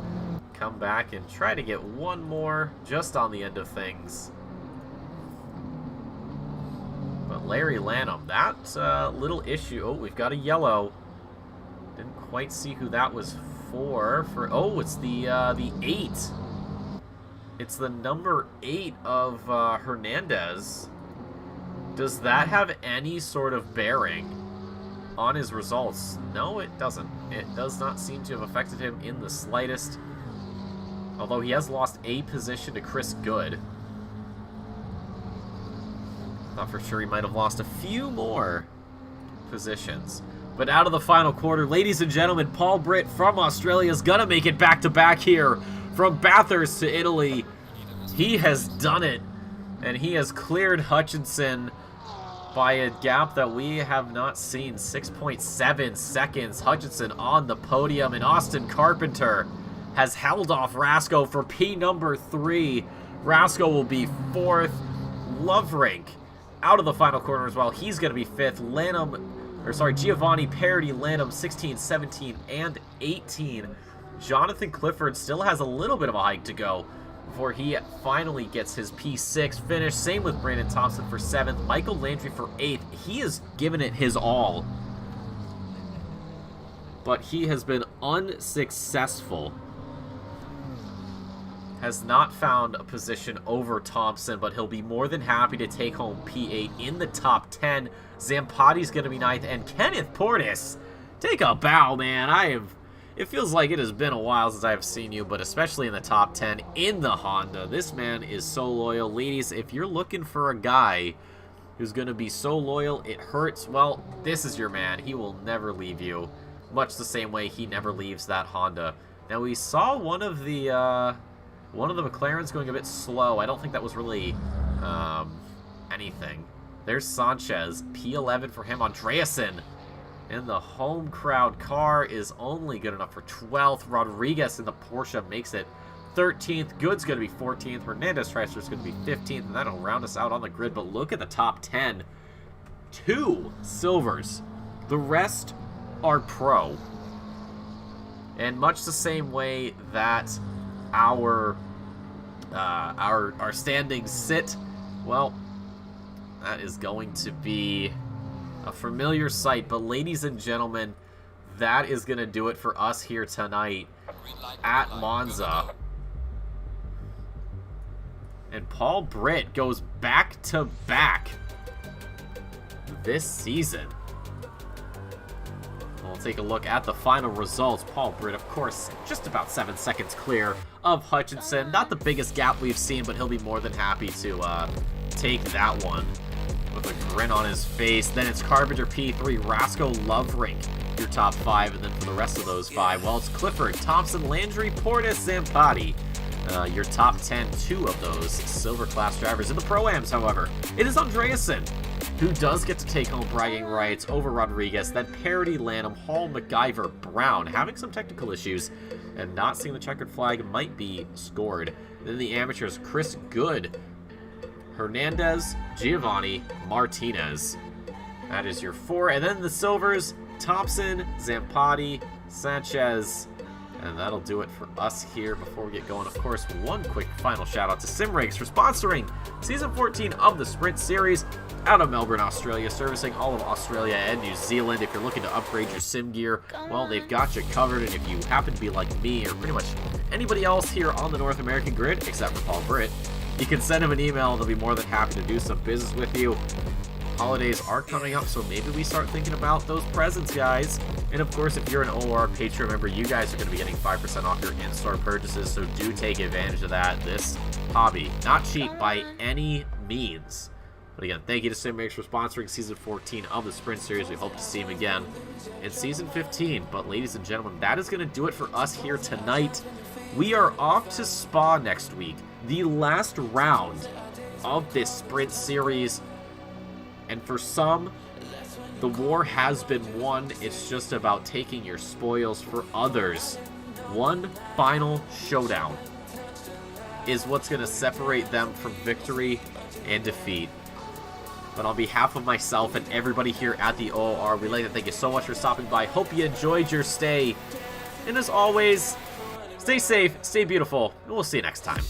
come back and try to get one more just on the end of things. But Larry Lanham, that little issue. Oh, we've got a yellow. Didn't quite see who that was for. Oh, it's the 8. It's the number 8 of Hernandez. Does that have any sort of bearing on his results? No, it doesn't. It does not seem to have affected him in the slightest. Although he has lost a position to Chris Good. Thought for sure he might have lost a few more positions. But out of the final quarter, ladies and gentlemen, Paul Britt from Australia is gonna make it back-to-back here from Bathurst to Italy. He has done it, and he has cleared Hutchinson by a gap that we have not seen. 6.7 seconds. Hutchinson on the podium, and Austin Carpenter has held off Rasco for P number 3. Rasco will be 4th. Loverink out of the final corner as well. He's going to be 5th. Giovanni Parody, Lanham 16, 17, and 18. Jonathan Clifford still has a little bit of a hike to go before he finally gets his P6 finish. Same with Brandon Thompson for 7th. Michael Landry for 8th. He has given it his all, but he has been unsuccessful. Has not found a position over Thompson, but he'll be more than happy to take home P8 in the top 10. Zampotti's going to be 9th, and Kenneth Portis, take a bow, man. It feels like it has been a while since I have seen you, but especially in the top 10 in the Honda. This man is so loyal. Ladies, if you're looking for a guy who's going to be so loyal it hurts. Well, this is your man. He will never leave you, much the same way he never leaves that Honda. Now, we saw one of the McLarens going a bit slow. I don't think that was really anything. There's Sanchez, P11 for him. Andreasen in the home crowd car is only good enough for 12th. Rodriguez in the Porsche makes it 13th. Good's going to be 14th. Hernandez Tricer is going to be 15th, and that'll round us out on the grid. But look at the top 10. 2 silvers. The rest are pro. And much the same way that our standings sit, well, that is going to be a familiar sight. But ladies and gentlemen, that is going to do it for us here tonight at Monza. And Paul Britt goes back-to-back this season. We'll take a look at the final results. Paul Britt, of course, just about 7 seconds clear of Hutchinson. Not the biggest gap we've seen, but he'll be more than happy to take that one with a grin on his face. Then it's Carpenter P3, Rasco, Loverink, your top 5. And then for the rest of those 5, well, it's Clifford, Thompson, Landry, Portis, Zampati. Your top 10, 2 of those silver class drivers. In the Pro-Ams, however, it is Andreasen, who does get to take home bragging rights over Rodriguez. Then Parody, Lanham, Hall, MacGyver, Brown, having some technical issues and not seeing the checkered flag might be scored. Then the amateurs, Chris Good, Hernandez, Giovanni, Martinez. That is your 4. And then the silvers, Thompson, Zampati, Sanchez. And that'll do it for us here before we get going. Of course, one quick final shout out to Simrigs for sponsoring Season 14 of the Sprint Series out of Melbourne, Australia, servicing all of Australia and New Zealand. If you're looking to upgrade your sim gear, well, they've got you covered. And if you happen to be like me or pretty much anybody else here on the North American grid, except for Paul Britt, you can send him an email and they'll be more than happy to do some business with you. Holidays are coming up, so maybe we start thinking about those presents, guys. And of course, if you're an OR Patreon member, you guys are going to be getting 5% off your in-store purchases, so do take advantage of that. This hobby, not cheap by any means. But again, thank you to Simrigs for sponsoring Season 14 of the Sprint Series. We hope to see him again in Season 15. But ladies and gentlemen, that is going to do it for us here tonight. We are off to Spa next week, the last round of this Sprint Series. And for some, the war has been won. It's just about taking your spoils. For others, one final showdown is what's going to separate them from victory and defeat. But on behalf of myself and everybody here at the OR, we'd like to thank you so much for stopping by. Hope you enjoyed your stay. And as always, stay safe, stay beautiful, and we'll see you next time.